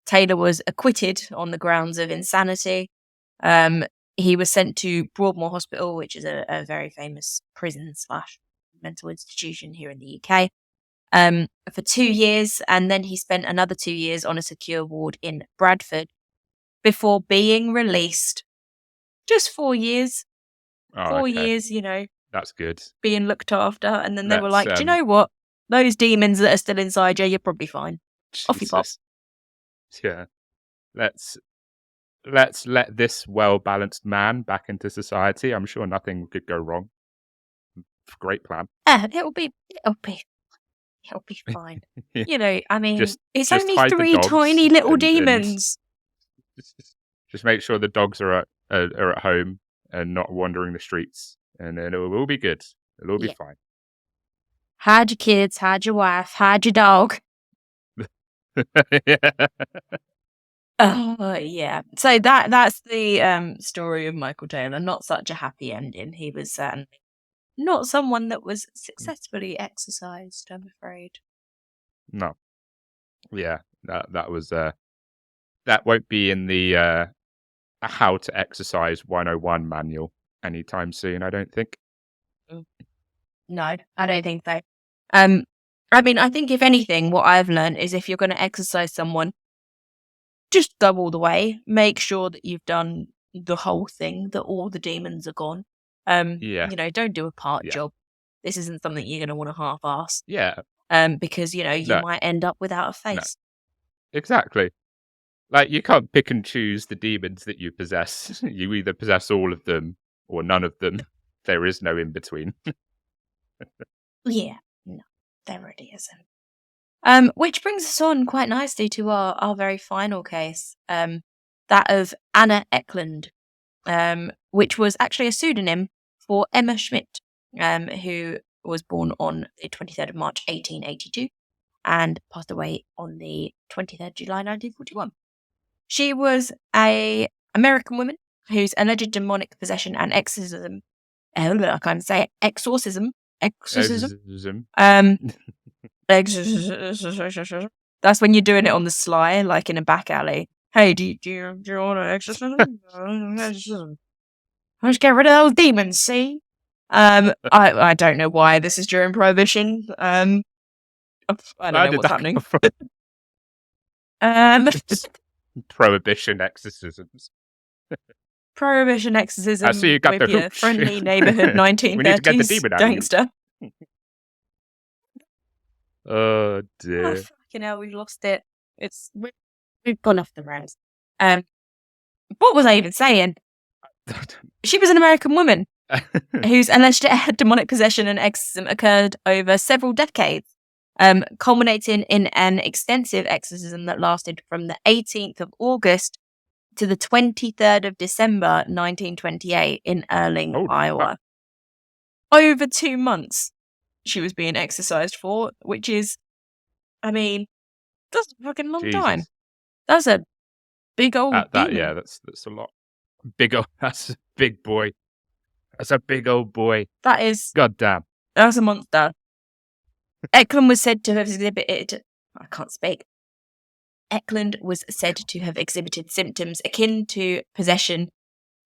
Taylor was acquitted on the grounds of insanity. He was sent to Broadmoor Hospital, which is a very famous prison/mental institution here in the UK, for 2 years. And then he spent another 2 years on a secure ward in Bradford before being released. Just 4 years. Oh, 4 years, That's good. Being looked after. And then they were like, do you know what? Those demons that are still inside you, you're probably fine. Jesus. Off you pop. Yeah. Let's let this well-balanced man back into society. I'm sure nothing could go wrong. Great plan. It'll be fine. Yeah. I mean, it's only 3 tiny little demons. Just make sure the dogs are at home and not wandering the streets, and then it will all be good. It'll all be fine. Hide your kids, hide your wife, hide your dog. Yeah. So that's the story of Michael Taylor. Not such a happy ending. He was certainly not someone that was successfully exercised, I'm afraid. No. Yeah, that was that won't be in the how to exercise 101 manual anytime soon, I don't think. No, I don't think so. I mean, I think if anything, what I've learned is if you're going to exercise someone, just go all the way. Make sure that you've done the whole thing, that all the demons are gone. Don't do a part job. This isn't something you're going to want to half-ass. Yeah. Because, you might end up without a face. No. Exactly. Like, you can't pick and choose the demons that you possess. You either possess all of them or none of them. There is no in-between. Yeah. No, there really isn't. Which brings us on quite nicely to our very final case, that of Anna Eklund, which was actually a pseudonym for Emma Schmidt, who was born on the 23rd of March 1882 and passed away on the 23rd of July 1941. She was an American woman whose alleged demonic possession and exorcism. I can't say it. Exorcism. That's when you're doing it on the sly, like in a back alley. Hey, do you want an exorcism? Let's get rid of those demons. See, I don't know why this is during Prohibition. I don't know what's happening. Prohibition exorcisms. Prohibition exorcism. I see you got with your friendly neighborhood 1930s gangster. Oh dear. Oh, fucking hell, we've lost it. We've gone off the rails. What was I even saying? She was an American woman whose alleged demonic possession and exorcism occurred over several decades, culminating in an extensive exorcism that lasted from the 18th of August to the 23rd of December 1928 in Erling, Holy Iowa. fuck. Over 2 months she was being exercised for, which is, I mean, that's a fucking long time. Jesus. That's a big old demon. Yeah, that's a lot. That's a big boy. That's a big old boy. That is, God damn. that's a monster. Eklund was said to have exhibited, I can't speak. Eklund was said to have exhibited symptoms akin to possession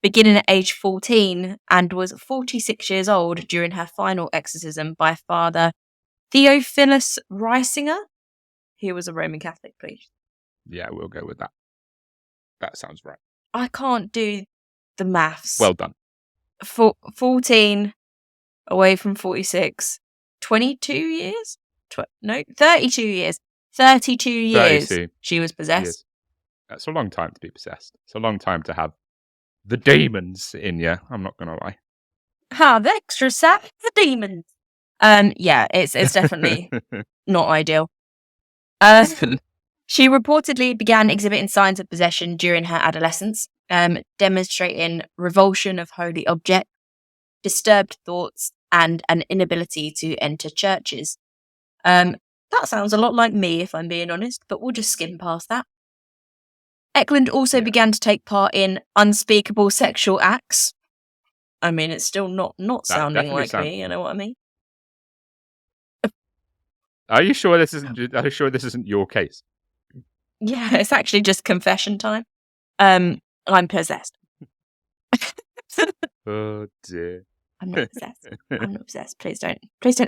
beginning at age 14 and was 46 years old during her final exorcism by Father Theophilus Reisinger, who was a Roman Catholic priest. Yeah, we'll go with that. That sounds right. I can't do the maths. Well done. 14 away from 46. 22 years? 32 years. 32 years 32 she was possessed. years. That's a long time to be possessed. It's a long time to have the demons in you. I'm not going to lie. The extra sack, the demons. Yeah, it's definitely not ideal. She reportedly began exhibiting signs of possession during her adolescence, demonstrating revulsion of holy objects, disturbed thoughts, and an inability to enter churches. That sounds a lot like me, if I'm being honest, but we'll just skim past that. Eklund also began to take part in unspeakable sexual acts. I mean, it's still not sounding like me, you know what I mean? Are you sure this isn't your case? Yeah, it's actually just confession time. I'm possessed. Oh dear. I'm not possessed. I'm not possessed. Please don't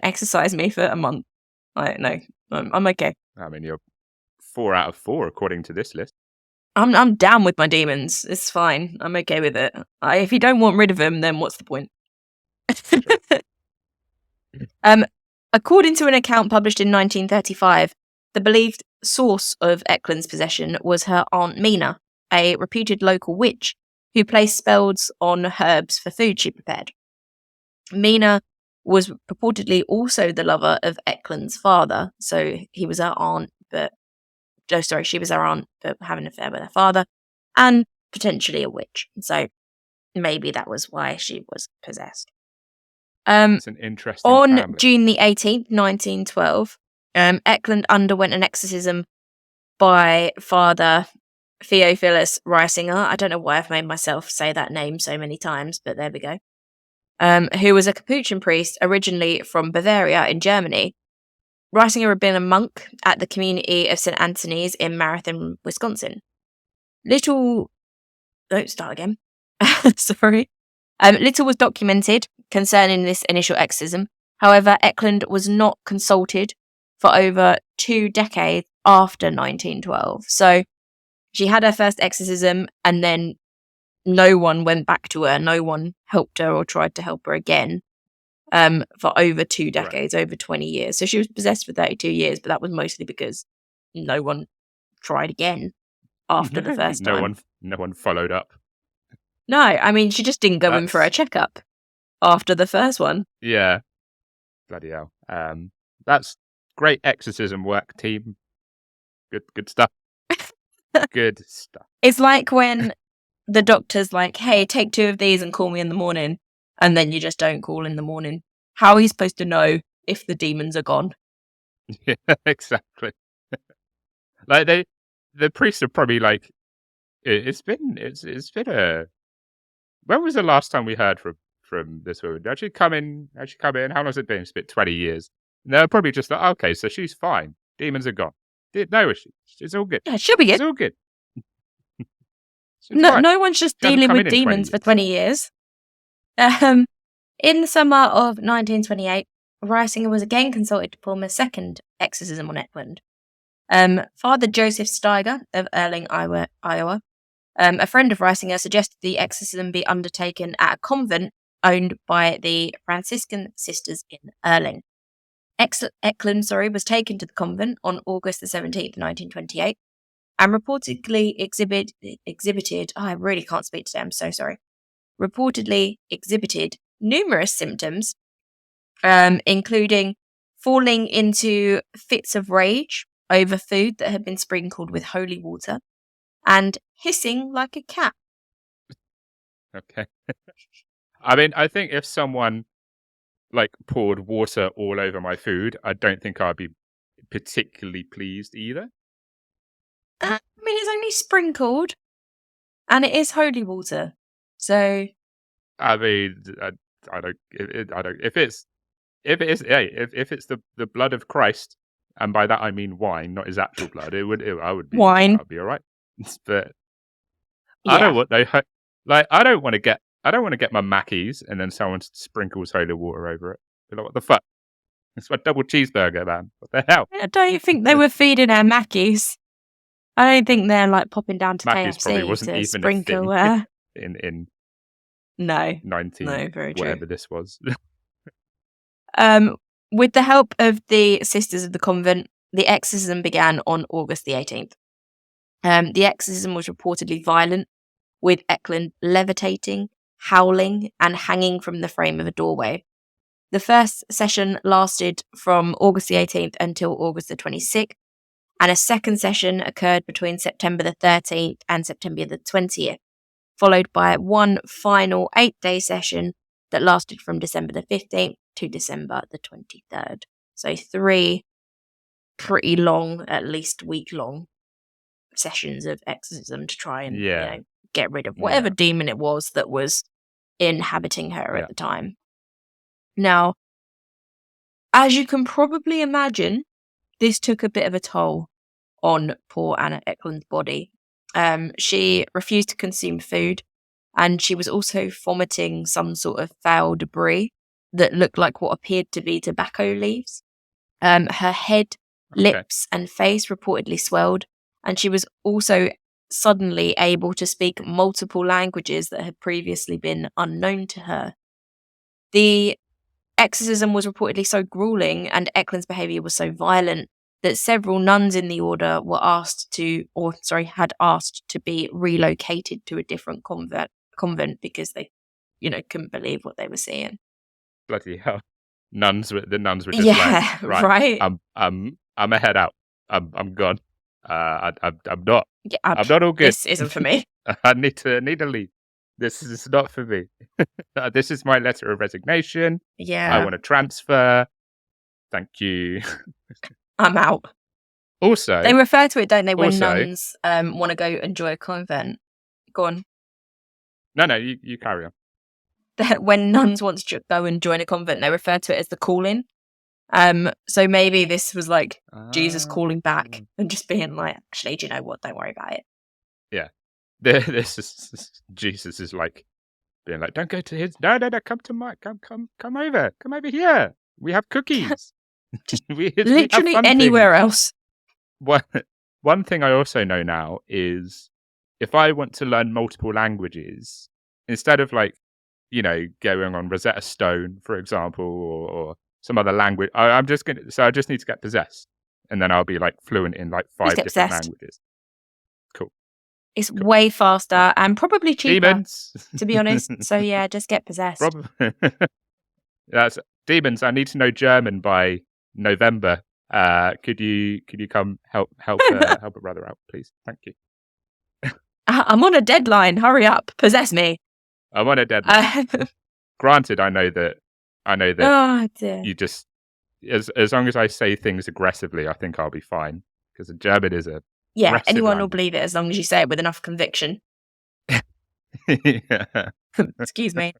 exercise me for a month. No, I'm okay. I mean, you're 4 out of 4 according to this list. I'm down with my demons. It's fine. I'm okay with it. If you don't want rid of them, then what's the point? According to an account published in 1935, the believed source of Eklund's possession was her Aunt Mina, a reputed local witch who placed spells on herbs for food she prepared. Mina was purportedly also the lover of Eklund's father, so he was her aunt, she was her aunt, but having an affair with her father, and potentially a witch. So maybe that was why she was possessed. It's an interesting On family. June the 18th, 1912, Eklund underwent an exorcism by Father Theophilus Reisinger. I don't know why I've made myself say that name so many times, but there we go. Who was a Capuchin priest originally from Bavaria in Germany. Reisinger had been a monk at the community of St. Anthony's in Marathon, Wisconsin. Little was documented concerning this initial exorcism. However, Eklund was not consulted for over 2 decades after 1912. So she had her first exorcism and then no one went back to her. No one helped her or tried to help her again for over 2 decades, over 20 years. So she was possessed for 32 years, but that was mostly because no one tried again after the first time. No one followed up. No, I mean, she just didn't go in for a checkup after the first one. Yeah. Bloody hell. That's great exorcism work, team. Good stuff. Good stuff. It's like when the doctor's like, hey, take 2 of these and call me in the morning. And then you just don't call in the morning. How are you supposed to know if the demons are gone? Yeah, exactly. Like the priests are probably like, it's been a. When was the last time we heard from this woman? Did she come in? How long has it been? It's been 20 years. And they're probably just like, okay, so she's fine. Demons are gone. No issue. It's all good. Yeah, she'll be good. It's all good. No one's just dealing with demons for 20 years. In the summer of 1928, Reisinger was again consulted to perform a second exorcism on Eklund. Father Joseph Steiger of Erling, Iowa, a friend of Reisinger, suggested the exorcism be undertaken at a convent owned by the Franciscan sisters in Erling. Eklund was taken to the convent on August the 17th, 1928, and reportedly exhibited. I really can't speak today. I'm so sorry. Reportedly exhibited numerous symptoms, including falling into fits of rage over food that had been sprinkled with holy water, and hissing like a cat. Okay. I mean, I think if someone like poured water all over my food, I don't think I'd be particularly pleased either. I mean, it's only sprinkled, and it is holy water. So, I mean, I don't. I don't. If it's the blood of Christ, and by that I mean wine, not his actual blood, I would be wine. all right. But Yeah. I don't want I don't want to get my Mackies and then someone sprinkles holy water over it. Be like, what the fuck? It's my double cheeseburger, man. What the hell? I don't think they were feeding our Mackies. I don't think they're like popping down to Mackies probably KFC wasn't to even sprinkle. a thing in No, 19 no, very true. whatever this was. With the help of the Sisters of the Convent, the exorcism began on August the 18th. The exorcism was reportedly violent, with Eklund levitating, howling, and hanging from the frame of a doorway. The first session lasted from August the 18th until August the 26th, and a second session occurred between September the 13th and September the 20th, followed by one final 8-day session that lasted from December the 15th to December the 23rd. So 3 pretty long, at least week-long sessions of exorcism to try and get rid of whatever demon it was that was inhabiting her at the time. Now, as you can probably imagine, this took a bit of a toll on poor Anna Eklund's body. She refused to consume food, and she was also vomiting some sort of foul debris that looked like what appeared to be tobacco leaves. Her head, lips, and face reportedly swelled, and she was also suddenly able to speak multiple languages that had previously been unknown to her. The exorcism was reportedly so grueling and Eklund's behaviour was so violent that several nuns in the order were had asked to be relocated to a different convent because they, couldn't believe what they were seeing. Bloody hell! The nuns were just like, right. I'm a head out. I'm gone. I'm not. Yeah, I'm not all good. This isn't for me. I need to leave. This is not for me. This is my letter of resignation. Yeah. I want to transfer. Thank you. I'm out. Also, they refer to it, don't they, when nuns want to go enjoy a convent? Go on. No, you carry on. When nuns want to go and join a convent, they refer to it as the calling. So maybe this was like Jesus calling back and just being like, actually, do you know what? Don't worry about it. Yeah. This is Jesus is like being like, don't go to his. No, come to my. Come over. Come over here. We have cookies. Literally anywhere else. One thing I also know now is if I want to learn multiple languages, instead of like, going on Rosetta Stone, for example, or some other language, I just need to get possessed, and then I'll be like fluent in like 5 different languages. Cool. It's way faster and probably cheaper, demons, to be honest. So yeah, just get possessed. That's demons. I need to know German by November. Could you come help a brother out, please? Thank you. I'm on a deadline. Hurry up, possess me. I'm on a deadline. Granted, I know that. Oh, dear. You just as long as I say things aggressively, I think I'll be fine because a German is a anyone will believe it as long as you say it with enough conviction. Excuse me.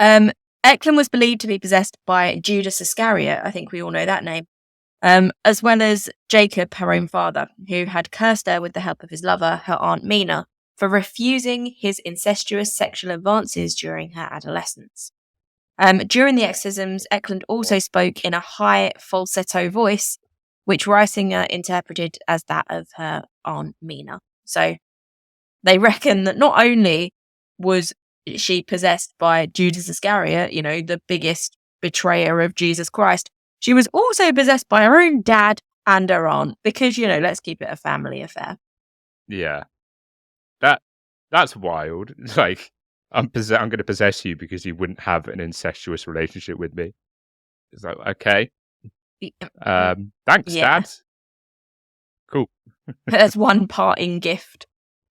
Eklund was believed to be possessed by Judas Iscariot. I think we all know that name. As well as Jacob, her own father, who had cursed her with the help of his lover, her Aunt Mina, for refusing his incestuous sexual advances during her adolescence. During the exorcisms, Eklund also spoke in a high falsetto voice, which Reisinger interpreted as that of her Aunt Mina. So they reckon that not only was she possessed by Judas Iscariot, the biggest betrayer of Jesus Christ, she was also possessed by her own dad and her aunt because, let's keep it a family affair. Yeah. That's wild. Like, I'm going to possess you because you wouldn't have an incestuous relationship with me. It's like, okay. Thanks, Dad. Cool. There's one parting gift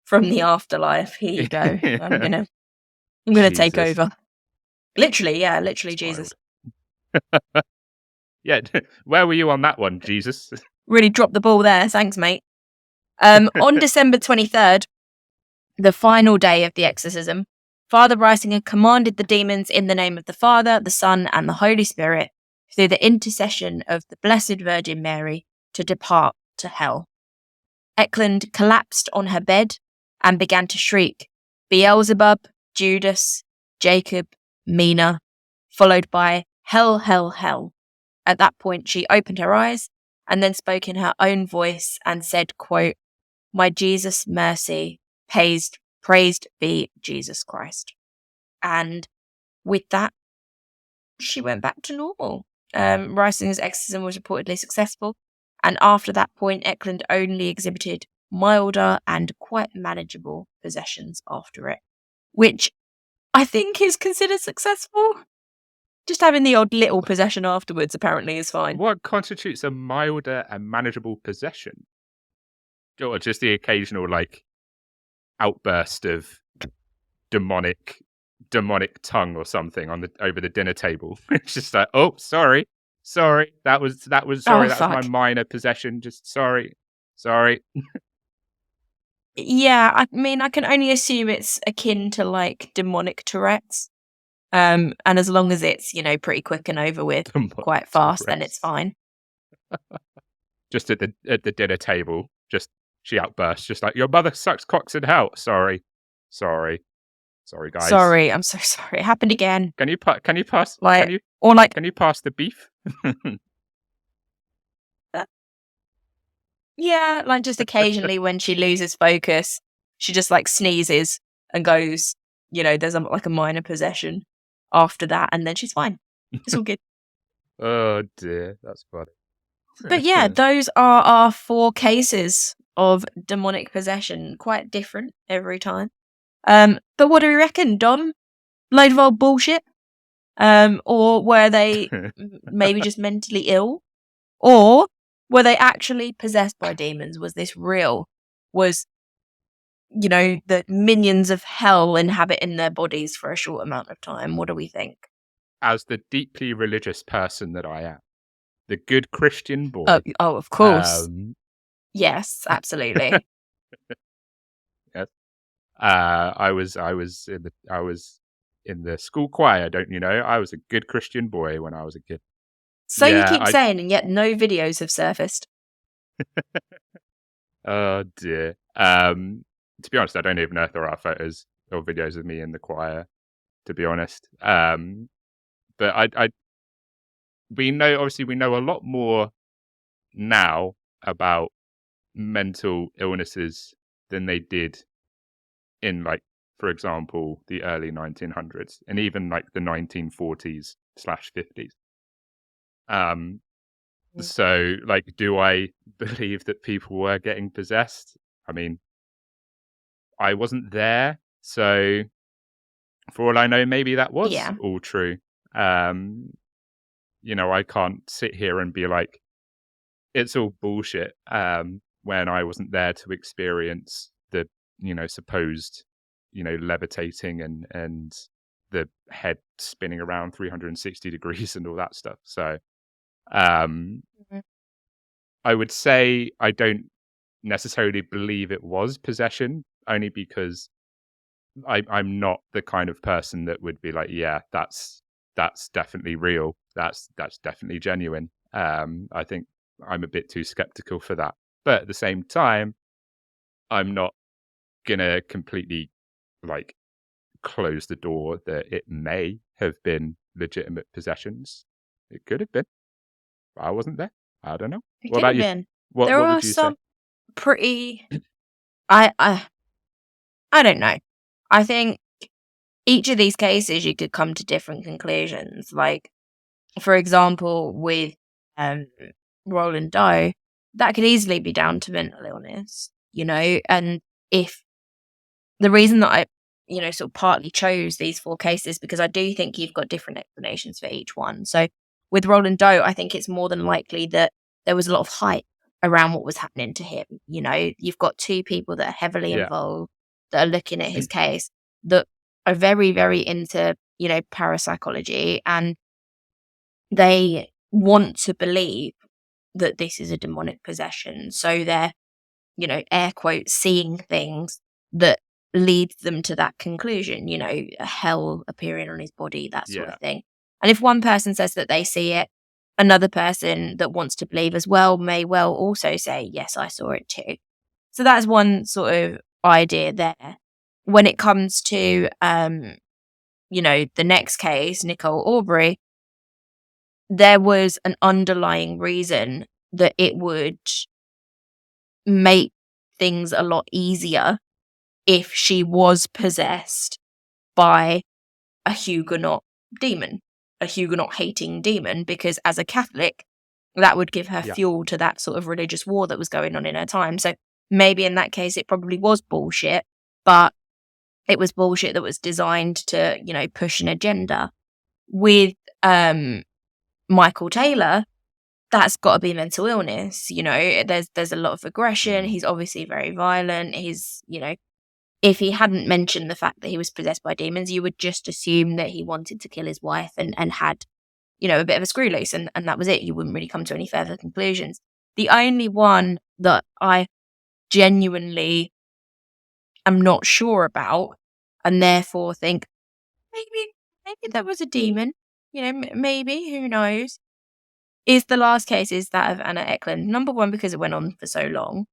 from the afterlife. Here you go. I'm gonna take Jesus. over. Literally, That's Jesus. wild. Yeah, where were you on that one, Jesus? Really dropped the ball there. Thanks, mate. On December 23rd, the final day of the exorcism, Father Reisinger commanded the demons in the name of the Father, the Son, and the Holy Spirit, through the intercession of the Blessed Virgin Mary, to depart to hell. Eklund collapsed on her bed and began to shriek, Beelzebub, Judas, Jacob, Mina, followed by hell, hell, hell. At that point, she opened her eyes and then spoke in her own voice and said, quote, My Jesus, mercy, praised be Jesus Christ. And with that, she went back to normal. Reisinger's exorcism was reportedly successful, and after that point, Eklund only exhibited milder and quite manageable possessions after it, which I think is considered successful. Just having the odd little possession afterwards apparently is fine. What constitutes a milder and manageable possession? Or just the occasional, like, outburst of demonic tongue or something over the dinner table. It's just like, oh, sorry, that was my minor possession. Just sorry. Yeah, I mean, I can only assume it's akin to like demonic Tourette's. And as long as it's, pretty quick and over with quite fast, then it's fine. Just at the dinner table, she outbursts, just like, your mother sucks cocks in hell. Sorry, guys. Sorry, I'm so sorry. It happened again. Can you pass the beef? Yeah, like just occasionally when she loses focus, she just like sneezes and goes, there's like a minor possession after that, and then she's fine. It's all good. Oh dear, that's funny. But yeah, those are our 4 cases of demonic possession. Quite different every time. But what do we reckon, Dom? Load of old bullshit? Or were they maybe just mentally ill? Or were they actually possessed by demons? Was this real? Was, the minions of hell inhabiting their bodies for a short amount of time? What do we think? As the deeply religious person that I am, the good Christian boy. Oh, of course. Yes, absolutely. Yes. I was in the school choir, don't you know? I was a good Christian boy when I was a kid. So yeah, you keep saying, and yet no videos have surfaced. Oh dear. To be honest, I don't even know if there are photos or videos of me in the choir, to be honest. But we know a lot more now about mental illnesses than they did in, like, for example, the early 1900s and even like the 1940s/50s. So, like, do I believe that people were getting possessed? I mean, I wasn't there, so for all I know, maybe that was all true. I can't sit here and be like, it's all bullshit, when I wasn't there to experience the, supposed, levitating and the head spinning around 360 degrees and all that stuff. So, I would say I don't necessarily believe it was possession, only because I'm not the kind of person that would be like, yeah, that's definitely real. That's definitely genuine. I think I'm a bit too skeptical for that. But at the same time, I'm not gonna completely like close the door that it may have been legitimate possessions. It could have been. I wasn't there. I don't know. What about you? What would you say? Pretty. I don't know. I think each of these cases you could come to different conclusions. Like, for example, with Roland Doe, that could easily be down to mental illness, and if the reason that I, sort of partly chose these 4 cases, because I do think you've got different explanations for each one. So with Roland Doe, I think it's more than likely that there was a lot of hype around what was happening to him. You know, you've got two people that are heavily Yeah. involved, that are looking at his case, that are very, very into, you know, parapsychology, and they want to believe that this is a demonic possession. So they're, you know, air quotes, seeing things that lead them to that conclusion, you know, a hell appearing on his body, that sort Yeah. of thing. And if one person says that they see it, another person that wants to believe as well may well also say, yes, I saw it too. So that's one sort of idea there. When it comes to, you know, the next case, Nicole Aubrey, there was an underlying reason that it would make things a lot easier if she was possessed by a Huguenot demon, a Huguenot hating demon, because as a Catholic, that would give her Yeah. fuel to that sort of religious war that was going on in her time. So maybe in that case, it probably was bullshit, but it was bullshit that was designed to, you know, push an agenda. With Michael Taylor, that's got to be mental illness. You know, there's a lot of aggression. He's obviously very violent. He's, you know, if he hadn't mentioned the fact that he was possessed by demons, you would just assume that he wanted to kill his wife and had, you know, a bit of a screw loose, and that was it. You wouldn't really come to any further conclusions. The only one that I genuinely am not sure about, and therefore think maybe there was a demon, you know, maybe, who knows, is the last case, is that of Anna Eklund. Number one, because it went on for so long.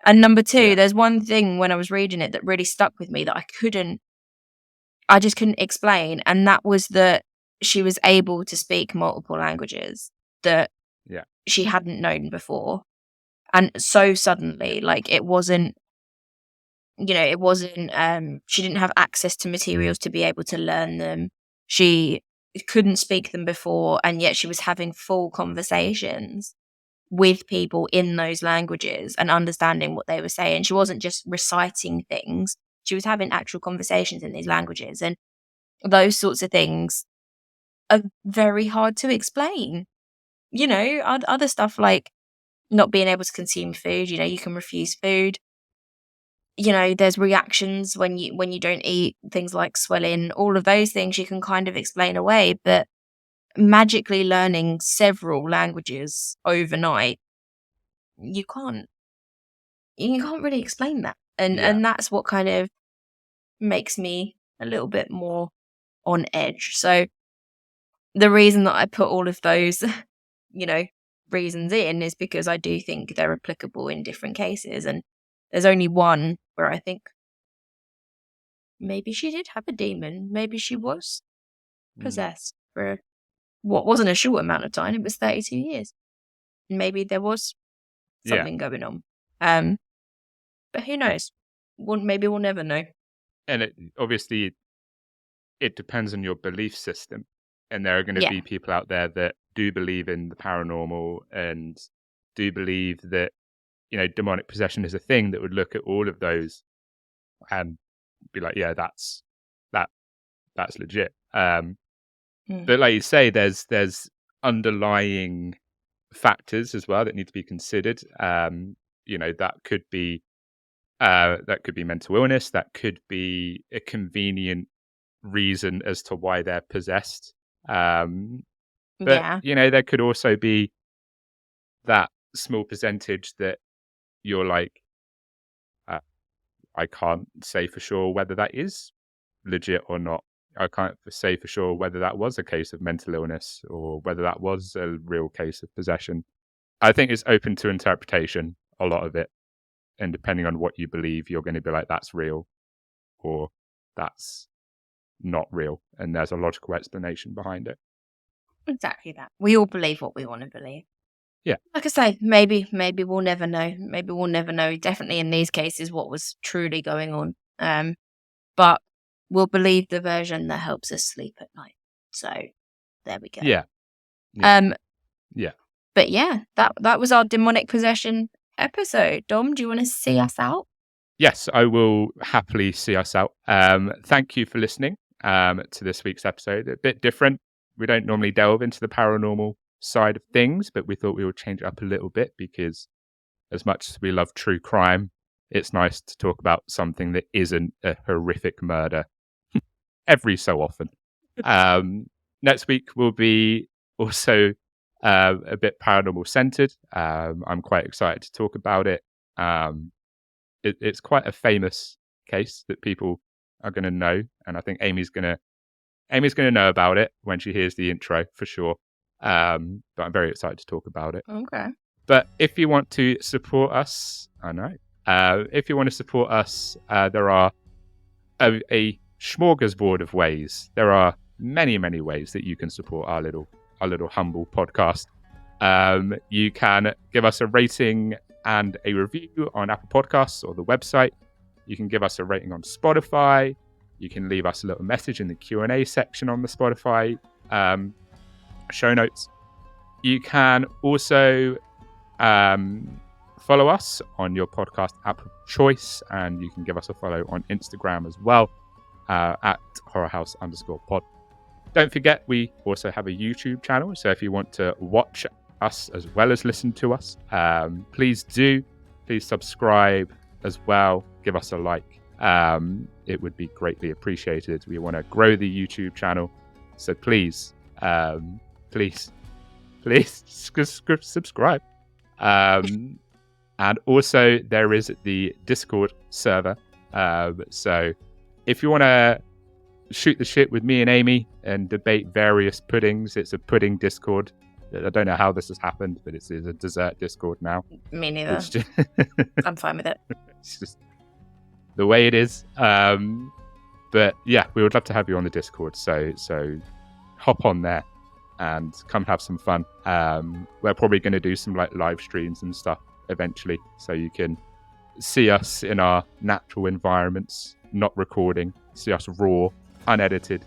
And number two, Yeah. there's one thing when I was reading it that really stuck with me that I just couldn't explain. And that was that she was able to speak multiple languages that Yeah. she hadn't known before. And so suddenly, like, it wasn't, you know, she didn't have access to materials to be able to learn them. She couldn't speak them before, and yet she was having full conversations with people in those languages and understanding what they were saying. She wasn't just reciting things. She was having actual conversations in these languages. And those sorts of things are very hard to explain. You know, other stuff like not being able to consume food, you know, you can refuse food. You know, there's reactions when you don't eat, things like swelling, all of those things you can kind of explain away, but magically learning several languages overnight, you can't really explain that. Yeah. And that's what kind of makes me a little bit more on edge. So the reason that I put all of those, you know, reasons in is because I do think they're applicable in different cases. And there's only one where I think maybe she did have a demon. Maybe she was possessed for what wasn't a short amount of time. It was 32 years. Maybe there was something going on. But who knows? Maybe we'll never know. And obviously it depends on your belief system. And there are going to be people out there that do believe in the paranormal and do believe that, you know, demonic possession is a thing, that would look at all of those and be like, yeah, that's legit. But like you say, there's underlying factors as well that need to be considered. You know, that could be mental illness, that could be a convenient reason as to why they're possessed. But you know, there could also be that small percentage that you're like, I can't say for sure whether that is legit or not. I can't say for sure whether that was a case of mental illness or whether that was a real case of possession. I think it's open to interpretation, a lot of it. And depending on what you believe, you're going to be like, that's real or that's not real. And there's a logical explanation behind it. Exactly that. We all believe what we want to believe. Yeah. Like I say, maybe we'll never know. Maybe we'll never know, definitely in these cases, what was truly going on. But we'll believe the version that helps us sleep at night. So there we go. Yeah. Yeah. But yeah, that was our demonic possession episode. Dom, do you want to see us out? Yes, I will happily see us out. Thank you for listening to this week's episode. A bit different. We don't normally delve into the paranormal side of things, but we thought we would change it up a little bit because as much as we love true crime, it's nice to talk about something that isn't a horrific murder every so often. Next week will be also a bit paranormal centered. I'm quite excited to talk about it. It's quite a famous case that people are going to know, and I think Amy's going to know about it when she hears the intro for sure. But I'm very excited to talk about it. Okay. But if you want to support us, if you want to support us, there are a smorgasbord of ways. There are many, many ways that you can support our little humble podcast. You can give us a rating and a review on Apple Podcasts or the website. You can give us a rating on Spotify. You can leave us a little message in the Q&A section on the Spotify show notes. You can also follow us on your podcast app of choice, and you can give us a follow on Instagram as well, at horrorhouse_pod. Don't forget, we also have a YouTube channel, so if you want to watch us as well as listen to us, please subscribe as well. Give us a like. It would be greatly appreciated. We want to grow the YouTube channel, so please subscribe. And also there is the Discord server. So if you want to shoot the shit with me and Amy and debate various puddings, it's a pudding Discord. I don't know how this has happened, but it's a dessert Discord now. Me neither. I'm fine with it. It's just the way it is. But yeah, we would love to have you on the Discord. So hop on there and come have some fun. We're probably going to do some like live streams and stuff eventually, so you can see us in our natural environments, not recording, see us raw, unedited.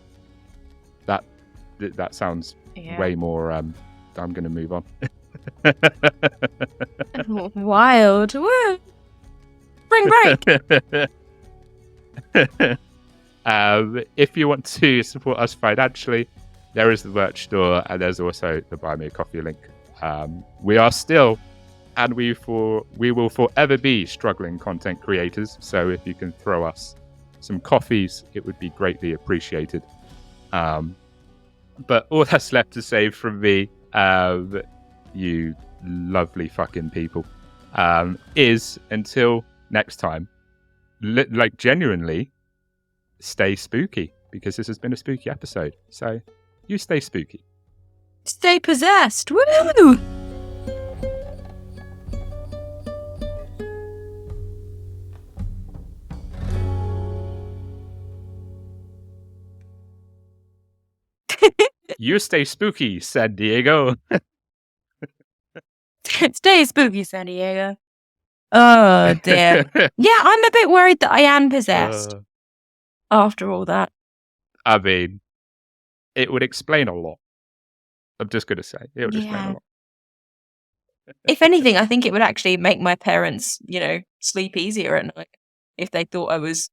That sounds way more. I'm going to move on. Wild. Woo! Spring break. If you want to support us financially, there is the merch store, and there's also the Buy Me a Coffee link. We are still, and we will forever be struggling content creators. So if you can throw us some coffees, it would be greatly appreciated. But all that's left to say from me, you lovely fucking people, is until next time, like genuinely stay spooky, because this has been a spooky episode. So you stay spooky. Stay possessed. Woo! You stay spooky, San Diego. Stay spooky, San Diego. Oh, dear. Yeah, I'm a bit worried that I am possessed after all that. I mean, it would explain a lot. I'm just going to say, it would explain a lot. If anything, I think it would actually make my parents, sleep easier at night if they thought I was,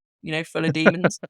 full of demons.